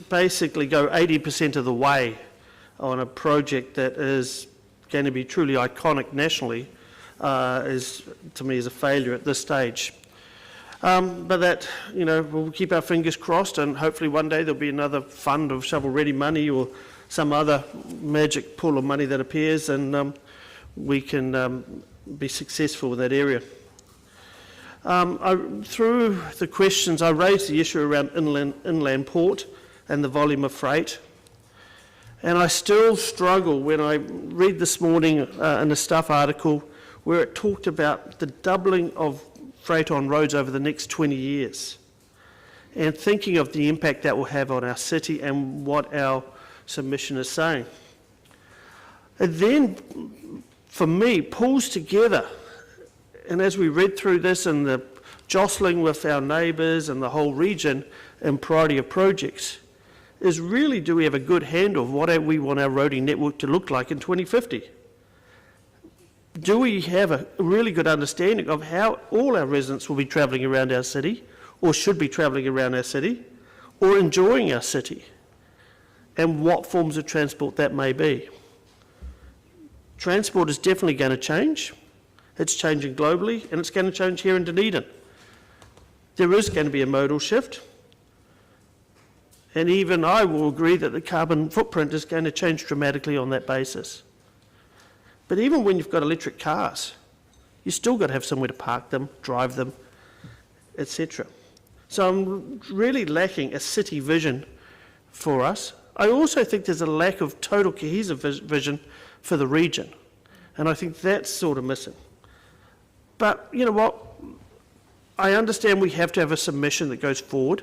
basically go 80% of the way on a project that is going to be truly iconic nationally is, to me, is a failure at this stage. But that, you know, we'll keep our fingers crossed, and hopefully one day there'll be another fund of shovel-ready money or some other magic pool of money that appears, and we can be successful in that area. Through the questions, I raised the issue around inland port and the volume of freight. And I still struggle when I read this morning in a Stuff article where it talked about the doubling of freight on roads over the next 20 years, and thinking of the impact that will have on our city and what our submission is saying. It then, for me, pulls together, and as we read through this and the jostling with our neighbours and the whole region in priority of projects, is really, do we have a good handle of what we want our roading network to look like in 2050? Do we have a really good understanding of how all our residents will be travelling around our city, or should be travelling around our city, or enjoying our city, and what forms of transport that may be? Transport is definitely going to change. It's changing globally, and it's going to change here in Dunedin. There is going to be a modal shift, and even I will agree that the carbon footprint is going to change dramatically on that basis. But even when you've got electric cars, you've still got to have somewhere to park them, drive them, etc. So I'm really lacking a city vision for us. I also think there's a lack of total cohesive vision for the region, and I think that's sort of missing. But you know what? I understand we have to have a submission that goes forward,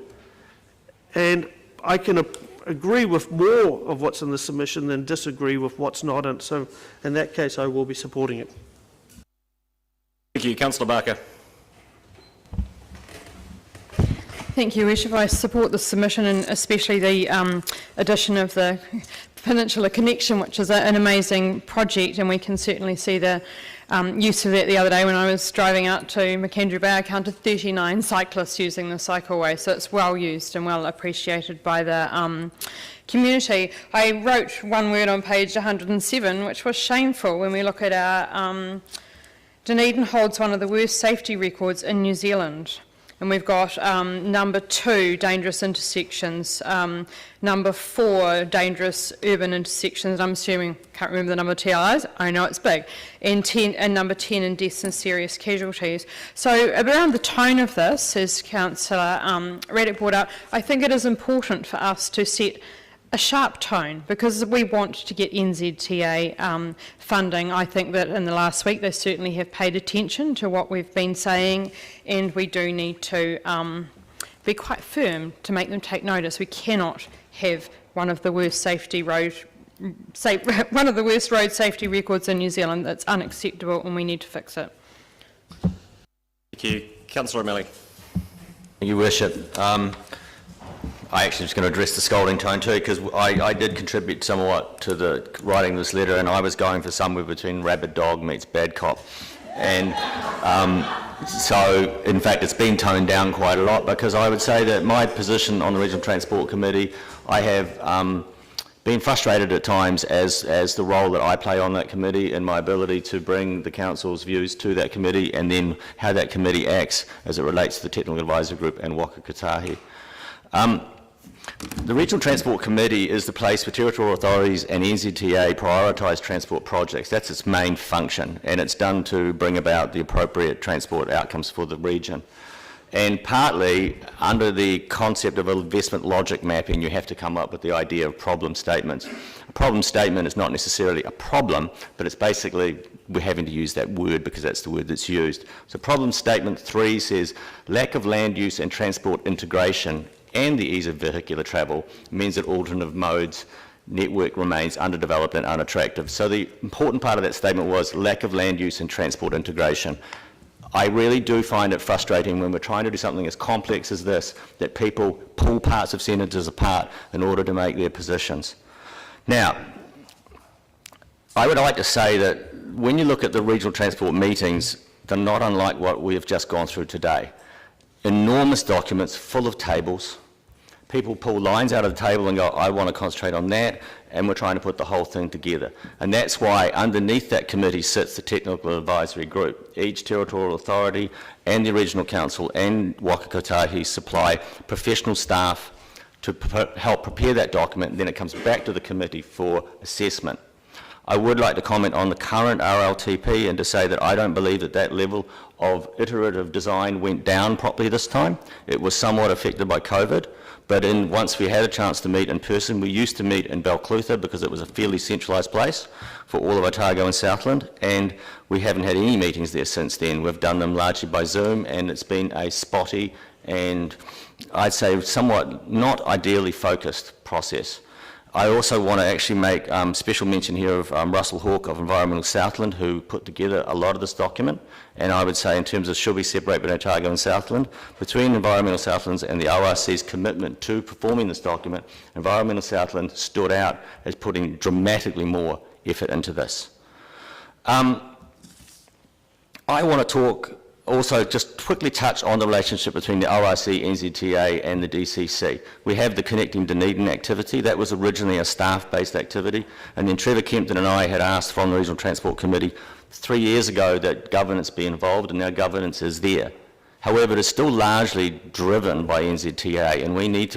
and I can agree with more of what's in the submission than disagree with what's not, and so in that case I will be supporting it. Thank you. Councillor Barker. Thank you, Bishop. I support the submission, and especially the addition of the Peninsula Connection, which is an amazing project, and we can certainly see the use of that the other day when I was driving out to McKendree Bay. I counted 39 cyclists using the cycleway, so it's well used and well appreciated by the community. I wrote one word on page 107, which was shameful when we look at our Dunedin holds one of the worst safety records in New Zealand. And we've got number 2, dangerous intersections, number 4, dangerous urban intersections. I'm assuming, can't remember the number of TLIs, I know it's big, and number 10 in deaths and serious casualties. So around the tone of this, as Councillor Raddick brought up, I think it is important for us to set a sharp tone, because we want to get NZTA funding. I think that in the last week they certainly have paid attention to what we've been saying, and we do need to be quite firm to make them take notice. We cannot have one of the worst road safety records in New Zealand. That's unacceptable, and we need to fix it. Thank you. Councillor O'Malley. Thank you, Worship. I actually was going to address the scolding tone too, because I did contribute somewhat to the writing this letter, and I was going for somewhere between rabid dog meets bad cop. And so, in fact, it's been toned down quite a lot, because I would say that my position on the Regional Transport Committee, I have been frustrated at times as the role that I play on that committee and my ability to bring the council's views to that committee, and then how that committee acts as it relates to the Technical Advisory Group and Waka Kotahi. The Regional Transport Committee is the place where territorial authorities and NZTA prioritise transport projects. That's its main function, and it's done to bring about the appropriate transport outcomes for the region. And partly, under the concept of investment logic mapping, you have to come up with the idea of problem statements. A problem statement is not necessarily a problem, but it's basically, we're having to use that word because that's the word that's used. So problem statement 3 says, lack of land use and transport integration and the ease of vehicular travel means that alternative modes network remains underdeveloped and unattractive. So the important part of that statement was lack of land use and transport integration. I really do find it frustrating when we're trying to do something as complex as this, that people pull parts of sentences apart in order to make their positions. Now, I would like to say that when you look at the regional transport meetings, they're not unlike what we have just gone through today. Enormous documents full of tables. People pull lines out of the table and go, I want to concentrate on that, and we're trying to put the whole thing together. And that's why underneath that committee sits the technical advisory group. Each territorial authority and the regional council and Waka Kotahi supply professional staff to help prepare that document, and then it comes back to the committee for assessment. I would like to comment on the current RLTP and to say that I don't believe that that level of iterative design went down properly this time. It was somewhat affected by COVID, but once we had a chance to meet in person, we used to meet in Balclutha because it was a fairly centralised place for all of Otago and Southland, and we haven't had any meetings there since then. We've done them largely by Zoom, and it's been a spotty and I'd say somewhat not ideally focused process. I also want to actually make special mention here of Russell Hawke of Environmental Southland, who put together a lot of this document, and I would say in terms of should we separate between Otago and Southland, between Environmental Southlands and the ORC's commitment to performing this document, Environmental Southland stood out as putting dramatically more effort into this. I want to talk also just quickly touch on the relationship between the ORC, NZTA and the DCC. We have the Connecting Dunedin activity. That was originally a staff-based activity, and then Trevor Kempton and I had asked from the Regional Transport Committee 3 years ago that governance be involved, and now governance is there. However, it is still largely driven by NZTA, and we need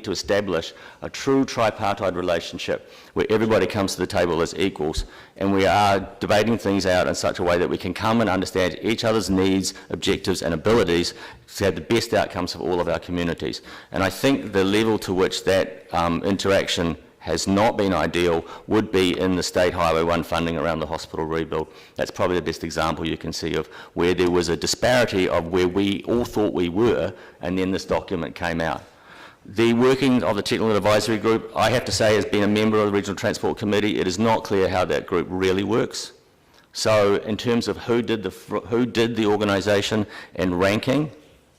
to establish a true tripartite relationship where everybody comes to the table as equals, and we are debating things out in such a way that we can come and understand each other's needs, objectives and abilities to have the best outcomes for all of our communities. And I think the level to which that interaction has not been ideal would be in the State Highway 1 funding around the hospital rebuild. That's probably the best example you can see of where there was a disparity of where we all thought we were, and then this document came out. The working of the Technical Advisory Group, I have to say, as being a member of the Regional Transport Committee, it is not clear how that group really works. So in terms of who did the organisation and ranking,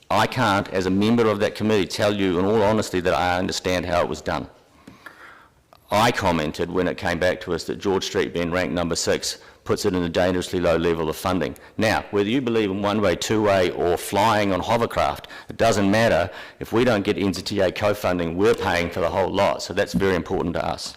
I can't, as a member of that committee, tell you in all honesty that I understand how it was done. I commented when it came back to us that George Street being ranked number 6 puts it in a dangerously low level of funding. Now, whether you believe in one-way, two-way or flying on hovercraft, it doesn't matter. If we don't get NZTA co-funding, we're paying for the whole lot, so that's very important to us.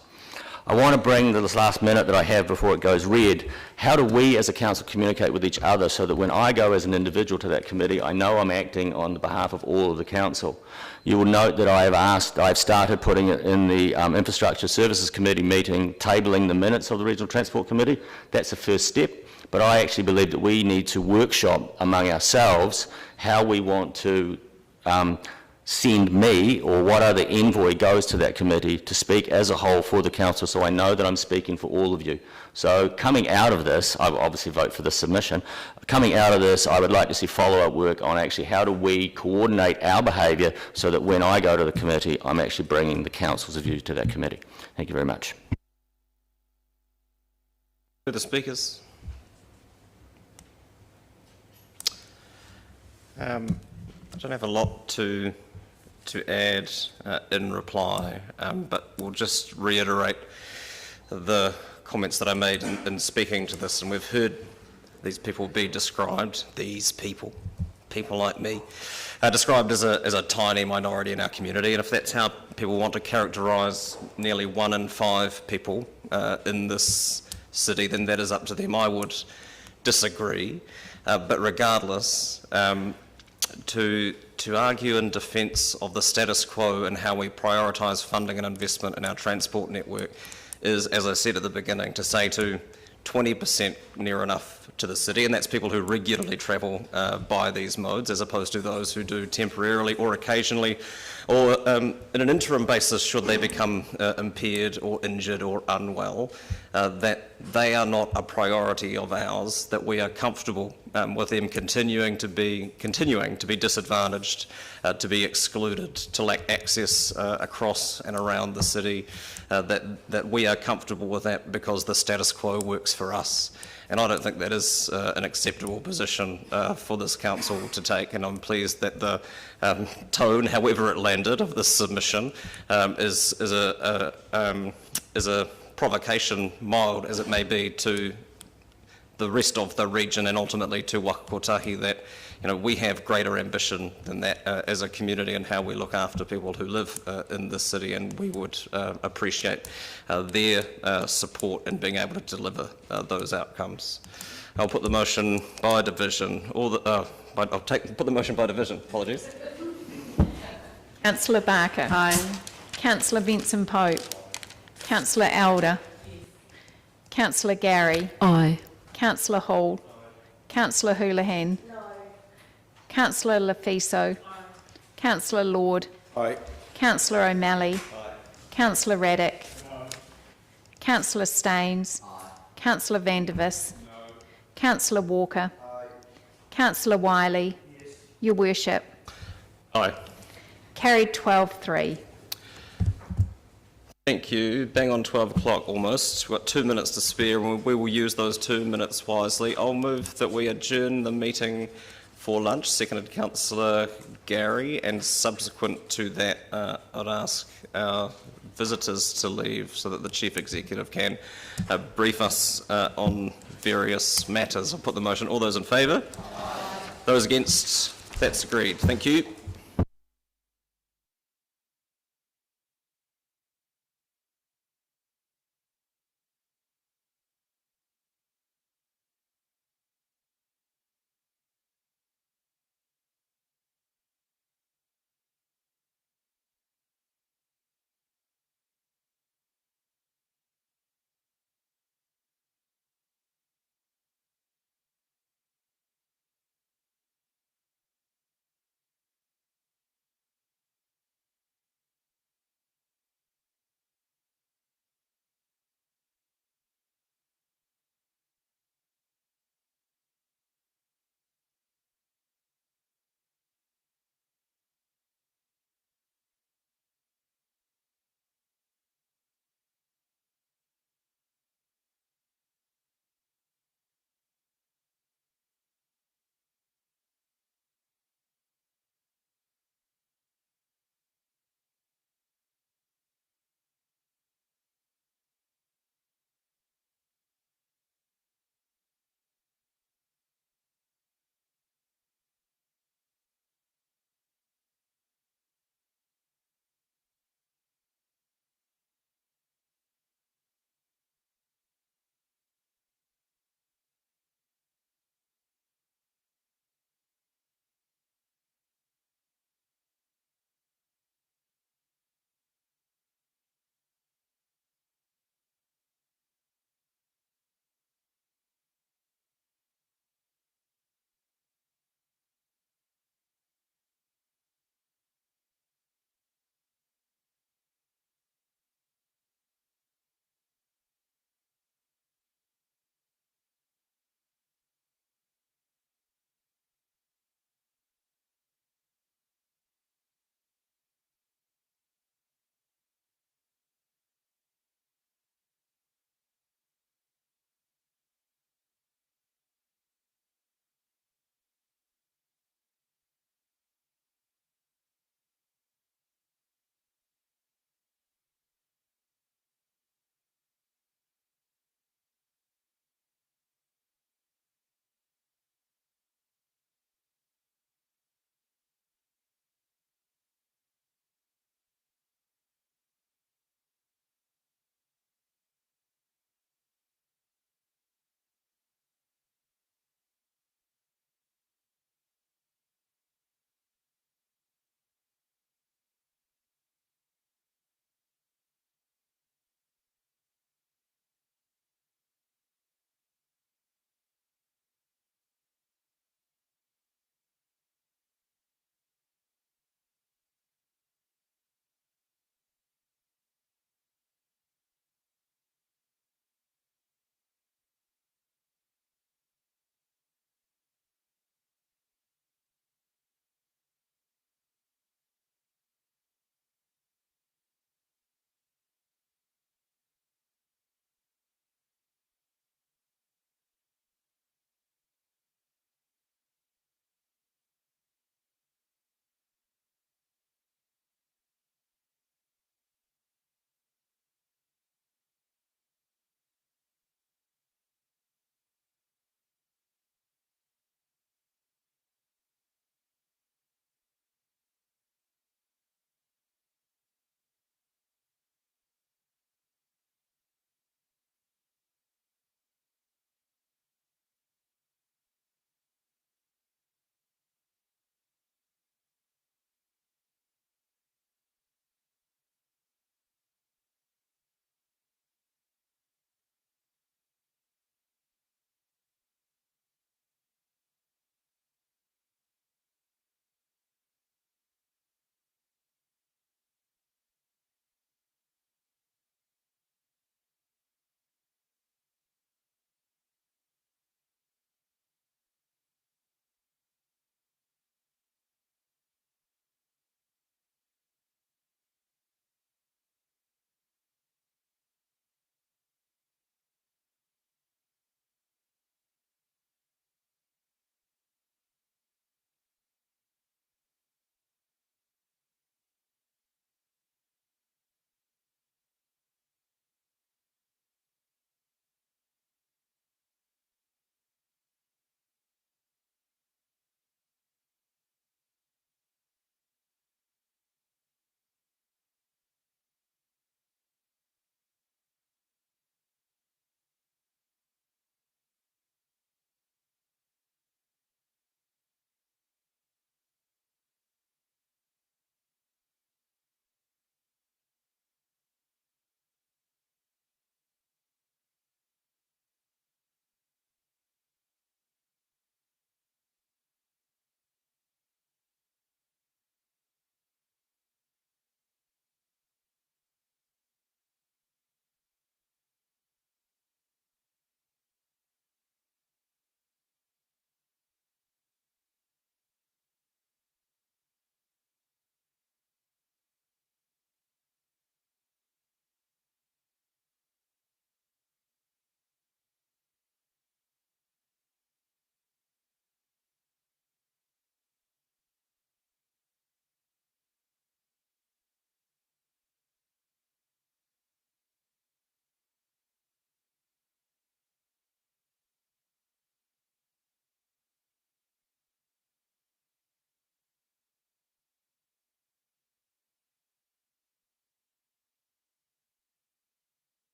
I want to bring this last minute that I have before it goes red, how do we as a council communicate with each other so that when I go as an individual to that committee, I know I'm acting on the behalf of all of the council. You will note that I've started putting it in the Infrastructure Services Committee meeting, tabling the minutes of the Regional Transport Committee. That's the first step, but I actually believe that we need to workshop among ourselves how we want to send me or what other envoy goes to that committee to speak as a whole for the council, so I know that I'm speaking for all of you. So coming out of this, I will obviously vote for the submission. Coming out of this, I would like to see follow-up work on actually how do we coordinate our behaviour so that when I go to the committee, I'm actually bringing the council's views to that committee. Thank you very much. Further speakers? I don't have a lot to add in reply, but we'll just reiterate the comments that I made in speaking to this, and we've heard these people be described, people like me, described as a tiny minority in our community, and if that's how people want to characterise nearly 1 in 5 people in this city, then that is up to them. I would disagree, but regardless, to argue in defence of the status quo and how we prioritise funding and investment in our transport network is, as I said at the beginning, to say to 20% near enough to the city, and that's people who regularly travel by these modes as opposed to those who do temporarily or occasionally, or in an interim basis should they become impaired or injured or unwell, that they are not a priority of ours, that we are comfortable with them continuing to be disadvantaged, to be excluded, to lack access across and around the city, that we are comfortable with that because the status quo works for us. And I don't think that is an acceptable position for this council to take, and I'm pleased that the tone, however it landed, of this submission is a provocation, mild as it may be, to the rest of the region and ultimately to Waka Kotahi, that we have greater ambition than that as a community and how we look after people who live in this city, and we would appreciate their support in being able to deliver those outcomes. I'll put the motion by division. Put the motion by division. Apologies. Councillor Barker. Aye. Councillor Vincent Pope. Councillor Elder. Councillor Gary. Aye. Councillor Hall. Councillor Houlihan. Councillor Lafiso. Councillor Lord. Aye. Councillor O'Malley. Councillor Raddick. Councillor Staines. Councillor Vandervis. Councillor Walker. Councillor Wiley. Your Worship. Aye. Carried 12-3. Thank you. Bang on 12 o'clock almost. We've got 2 minutes to spare, and we will use those 2 minutes wisely. I'll move that we adjourn the meeting for lunch. Seconded Councillor Gary, and subsequent to that, I'd ask our visitors to leave so that the Chief Executive can brief us on various matters. I'll put the motion. All those in favour? Those against? That's agreed. Thank you.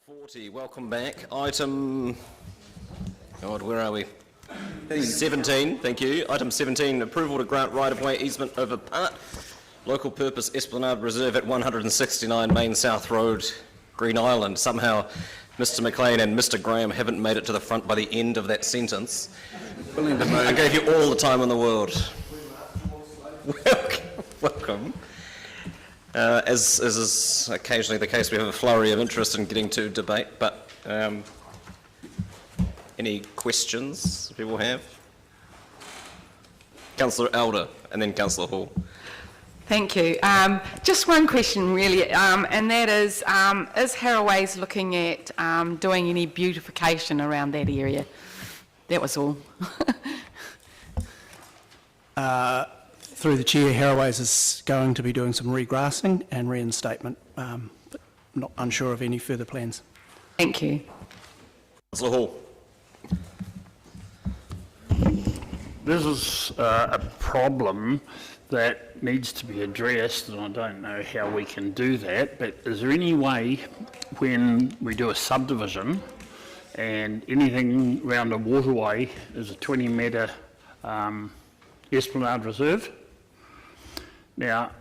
40, welcome back. Item, God, where are we? 17, thank you. Item 17, approval to grant right-of-way easement over part, local purpose Esplanade Reserve at 169 Main South Road, Green Island. Somehow, Mr. McLean and Mr. Graham haven't made it to the front by the end of that sentence. I gave you all the time in the world. Welcome. As is occasionally the case, we have a flurry of interest in getting to debate, but any questions people have? Councillor Elder and then Councillor Hall. Thank you. Just one question really, and that is Harrowways looking at doing any beautification around that area? That was all. Through the Chair, Harrowways is going to be doing some regrassing and reinstatement, but not unsure of any further plans. Thank you. Councillor Hall. This is a problem that needs to be addressed, and I don't know how we can do that, but is there any way when we do a subdivision and anything around a waterway is a 20 metre Esplanade Reserve? Now,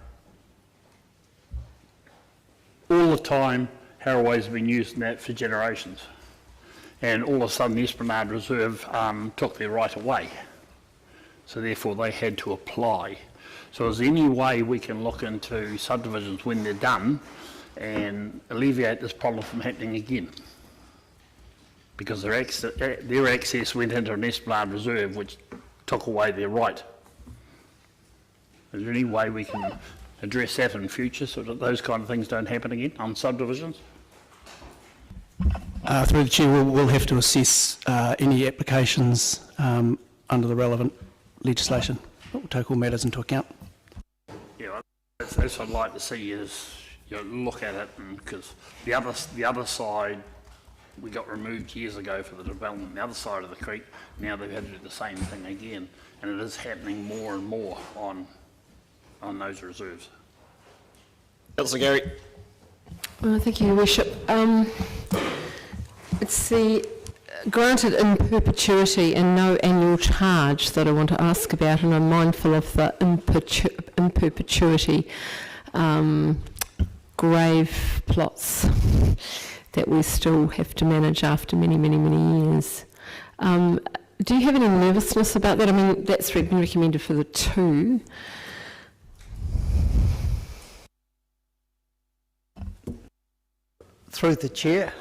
all the time Harrowways have been using that for generations, and all of a sudden the Esplanade Reserve took their right away, so therefore they had to apply. So is there any way we can look into subdivisions when they're done and alleviate this problem from happening again? Because their access went into an Esplanade Reserve which took away their right. Is there any way we can address that in future so that those kind of things don't happen again on subdivisions? Through the Chair, we'll have to assess any applications under the relevant legislation. We'll take all matters into account. Yeah, that's what I'd like to see is look at it, because the other side we got removed years ago for the development. The other side of the creek, now they've had to do the same thing again, and it is happening more and more on those reserves. Councillor Gary. Thank you, Your Worship. It's the granted in perpetuity and no annual charge that I want to ask about, and I'm mindful of the in perpetuity grave plots that we still have to manage after many, many, many years. Do you have any nervousness about that? I mean, that's been recommended for the two. Through the Chair.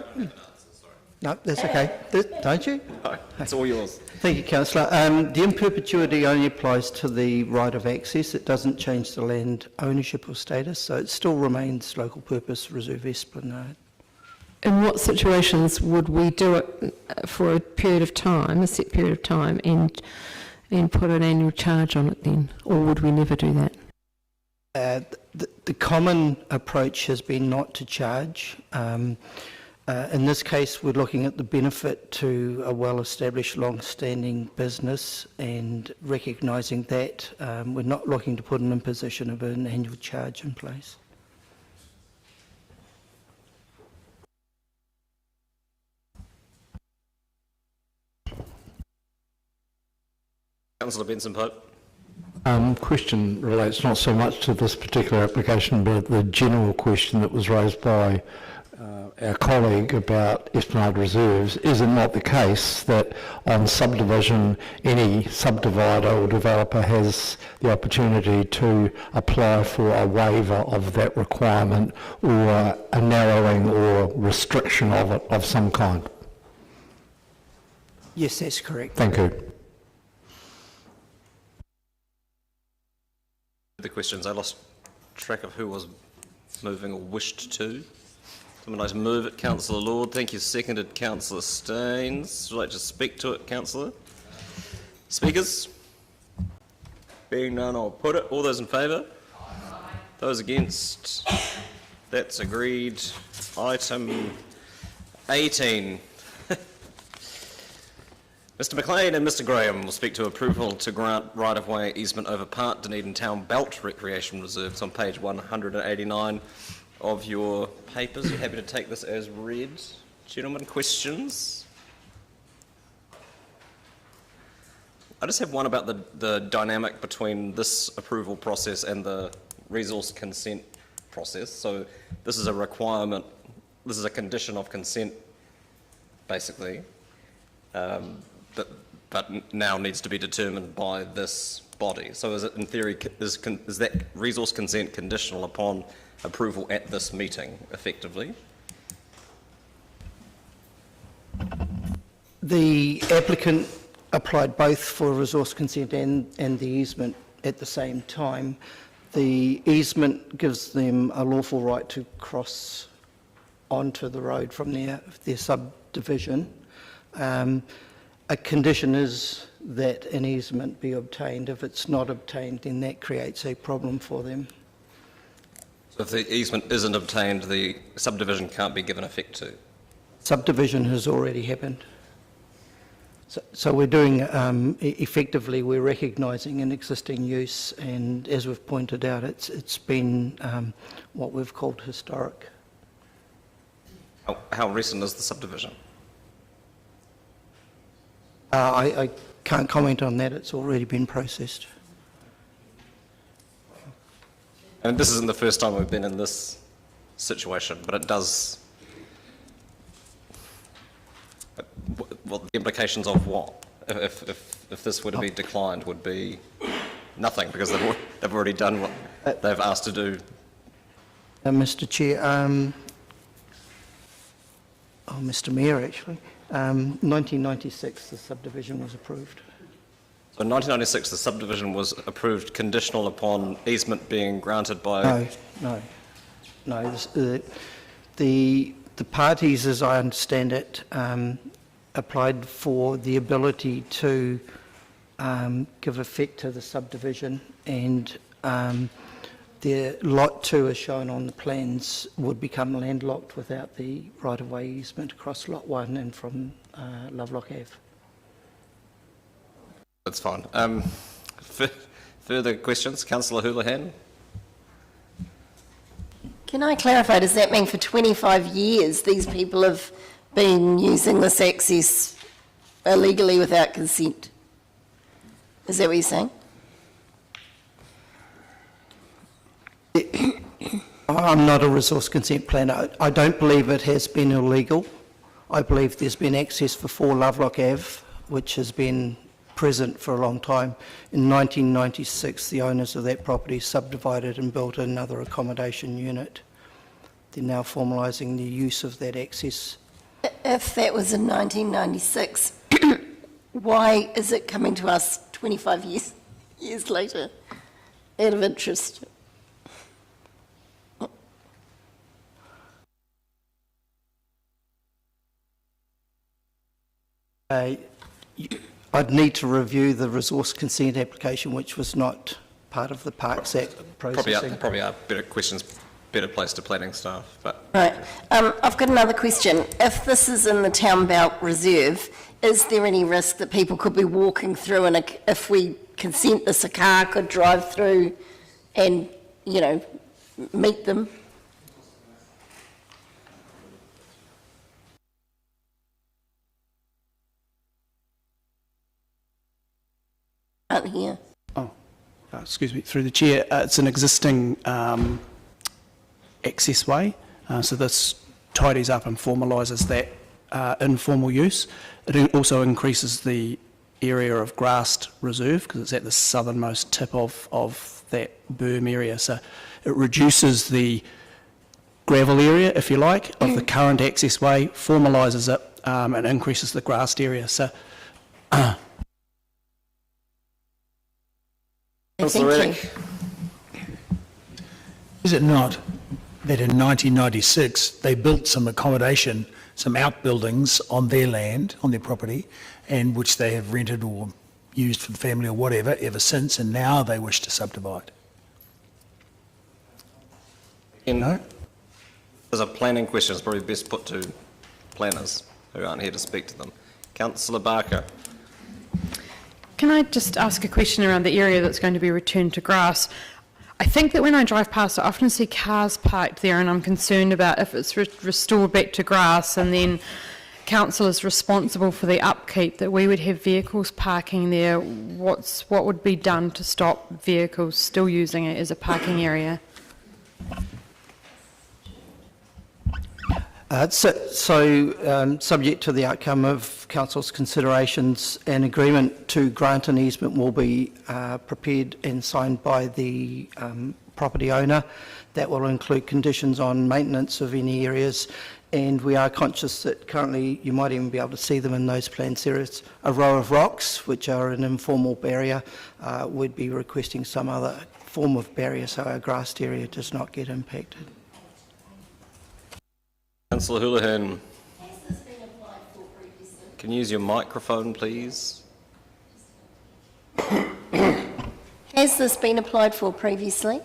No, that's okay. Don't you? No, it's all yours. Thank you, Councillor. The in perpetuity only applies to the right of access. It doesn't change the land ownership or status, so it still remains local purpose reserve Esplanade. In what situations would we do it for a period of time, a set period of time, and put an annual charge on it then? Or would we never do that? The common approach has been not to charge. In this case, we're looking at the benefit to a well-established, long-standing business, and recognising that we're not looking to put an imposition of an annual charge in place. Councillor Benson-Pope. Question relates not so much to this particular application, but the general question that was raised by our colleague about Esplanade Reserves. Is it not the case that on subdivision, any subdivider or developer has the opportunity to apply for a waiver of that requirement, or a narrowing or restriction of it of some kind? Yes, that's correct. Thank you. The questions, I lost track of who was moving or wished to. Someone like to move it, Councillor Lord. Thank you. Seconded, Councillor Staines. Would you like to speak to it, Councillor? Speakers? Being none, I'll put it. All those in favour? Those against? That's agreed. Item 18. Mr McLean and Mr Graham will speak to approval to grant right-of-way easement over part Dunedin Town Belt Recreation Reserves on page 189 of your papers. You're happy to take this as read? Gentlemen, questions? I just have one about the dynamic between this approval process and the resource consent process. So this is a requirement, this is a condition of consent, basically, but now needs to be determined by this body. So is it, in theory, is that resource consent conditional upon approval at this meeting, effectively? The applicant applied both for resource consent and the easement at the same time. The easement gives them a lawful right to cross onto the road from their subdivision. A condition is that an easement be obtained. If it's not obtained, then that creates a problem for them. So if the easement isn't obtained, the subdivision can't be given effect to? Subdivision has already happened. So we're doing, effectively, we're recognising an existing use, and as we've pointed out, it's been what we've called historic. How recent is the subdivision? I can't comment on that. It's already been processed. And this isn't the first time we've been in this situation, but it does... Well, the implications of what? If this were to be declined, would be nothing, because they've already done what they've asked to do. Mr. Chair, Mr. Mayor, actually, 1996 the subdivision was approved. So in 1996 the subdivision was approved conditional upon easement being granted by... No. The parties, as I understand it, applied for the ability to give effect to the subdivision, and the lot 2 as shown on the plans would become landlocked without the right-of-way easement across lot 1 and from Lovelock Ave. That's fine. Further questions? Councillor Houlihan? Can I clarify, does that mean for 25 years these people have been using this access illegally without consent? Is that what you're saying? I'm not a resource consent planner. I don't believe it has been illegal. I believe there's been access for 4 Lovelock Ave, which has been present for a long time. In 1996, the owners of that property subdivided and built another accommodation unit. They're now formalising the use of that access. If that was in 1996, why is it coming to us 25 years later? Out of interest. I'd need to review the resource consent application, which was not part of the Parks Act processing. Probably are better questions, better place to planning staff. But Right. I've got another question. If this is in the Town Belt Reserve, is there any risk that people could be walking through, and if we consent this, a car could drive through and, you know, meet them? Can't hear. Excuse me, through the chair, it's an existing access way, so this tidies up and formalises that informal use. It also increases the area of grassed reserve because it's at the southernmost tip of that berm area, so it reduces the gravel area, if you like, of the current access way, formalises it and increases the grassed area. So. Thank you. Is it not that in 1996 they built some accommodation, some outbuildings on their land, on their property, and which they have rented or used for the family or whatever ever since, and now they wish to subdivide? No? There's a planning question, it's probably best put to planners who aren't here to speak to them. Councillor Barker. Can I just ask a question around the area that's going to be returned to grass? I think that when I drive past, I often see cars parked there, and I'm concerned about if it's restored back to grass and then council is responsible for the upkeep, that we would have vehicles parking there. What would be done to stop vehicles still using it as a parking area? Subject to the outcome of Council's considerations, an agreement to grant an easement will be prepared and signed by the property owner. That will include conditions on maintenance of any areas, and we are conscious that currently you might even be able to see them in those plans. There is a row of rocks which are an informal barrier. We'd be requesting some other form of barrier so our grassed area does not get impacted. Councillor Houlihan. Has this been applied for previously? Can you use your microphone, please? Has this been applied for previously?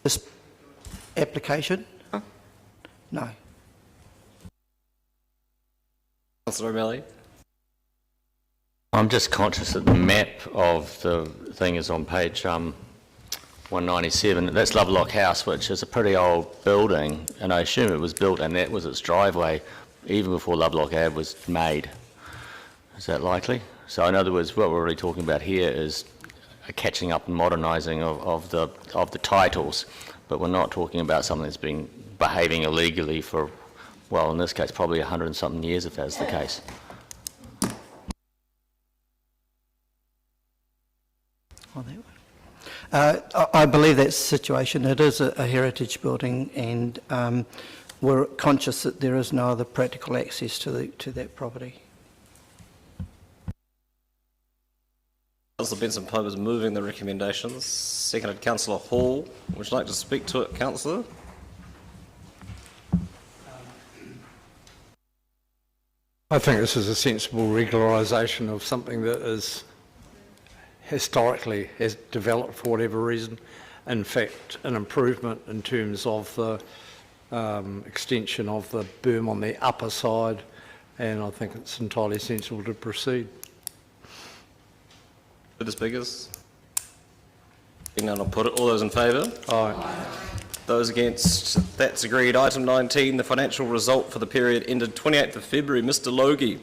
This application? No. Councillor O'Malley. I'm just conscious that the map of the thing is on page 197. That's Lovelock House, which is a pretty old building, and I assume it was built and that was its driveway even before Lovelock Ave was made. Is that likely? So in other words, what we're really talking about here is a catching up and modernising of the titles, but we're not talking about something that's been behaving illegally for, well, in this case, probably 100 and something years if that's the case. I believe that's the situation. It is a heritage building, and we're conscious that there is no other practical access to that property. Councillor Benson-Pope is moving the recommendations. Seconded Councillor Hall. Would you like to speak to it, Councillor? I think this is a sensible regularisation of something that is historically has developed for whatever reason. In fact, an improvement in terms of the extension of the berm on the upper side, and I think it's entirely sensible to proceed. Further speakers? Being none, I'll put it. All those in favour? Aye. Those against? That's agreed. Item 19, the financial result for the period ended 28th of February. Mr Logie.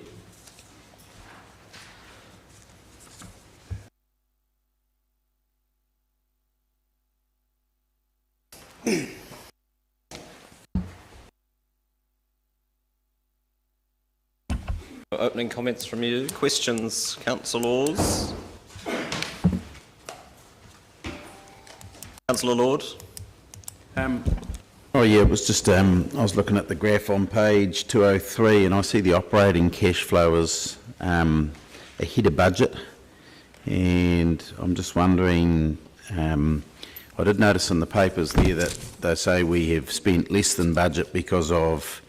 Opening comments from you. Questions, councillors? Councillor Lord. Oh yeah, it was just, I was looking at the graph on page 203 and I see the operating cash flow is ahead of budget, and I'm just wondering, I did notice in the papers there that they say we have spent less than budget because of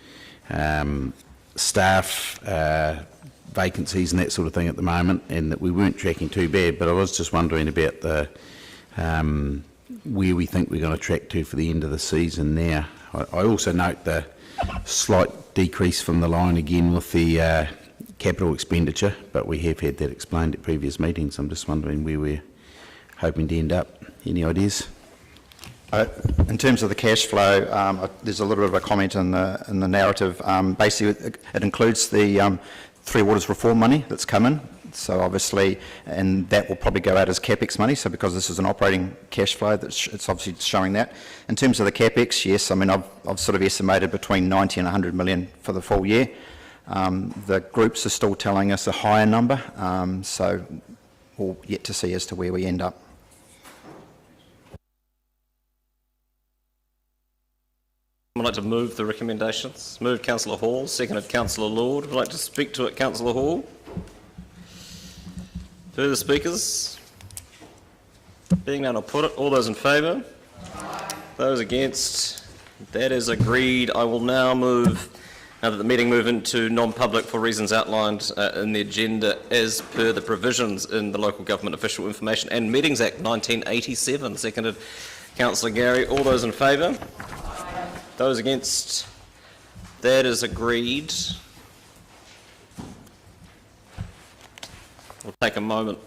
staff vacancies and that sort of thing at the moment, and that we weren't tracking too bad, but I was just wondering about the where we think we're going to track to for the end of the season now. I also note the slight decrease from the line again with the capital expenditure, but we have had that explained at previous meetings. I'm just wondering where we're hoping to end up. Any ideas? In terms of the cash flow, there's a little bit of a comment in the narrative. Basically, it includes the Three Waters reform money that's come in. So obviously, and that will probably go out as CapEx money. So because this is an operating cash flow, it's obviously showing that. In terms of the CapEx, yes, I mean I've sort of estimated between 90 and 100 million for the full year. The groups are still telling us a higher number, so we'll yet to see as to where we end up. I'd like to move the recommendations. Moved Councillor Hall, seconded Councillor Lord. Would like to speak to it, Councillor Hall? Further speakers? Being none, I'll put it. All those in favour? Those against? That is agreed. I will now move, now that the meeting move into non-public for reasons outlined in the agenda as per the provisions in the Local Government Official Information and Meetings Act 1987. Seconded Councillor Gary. All those in favour? Those against? That is agreed. We'll take a moment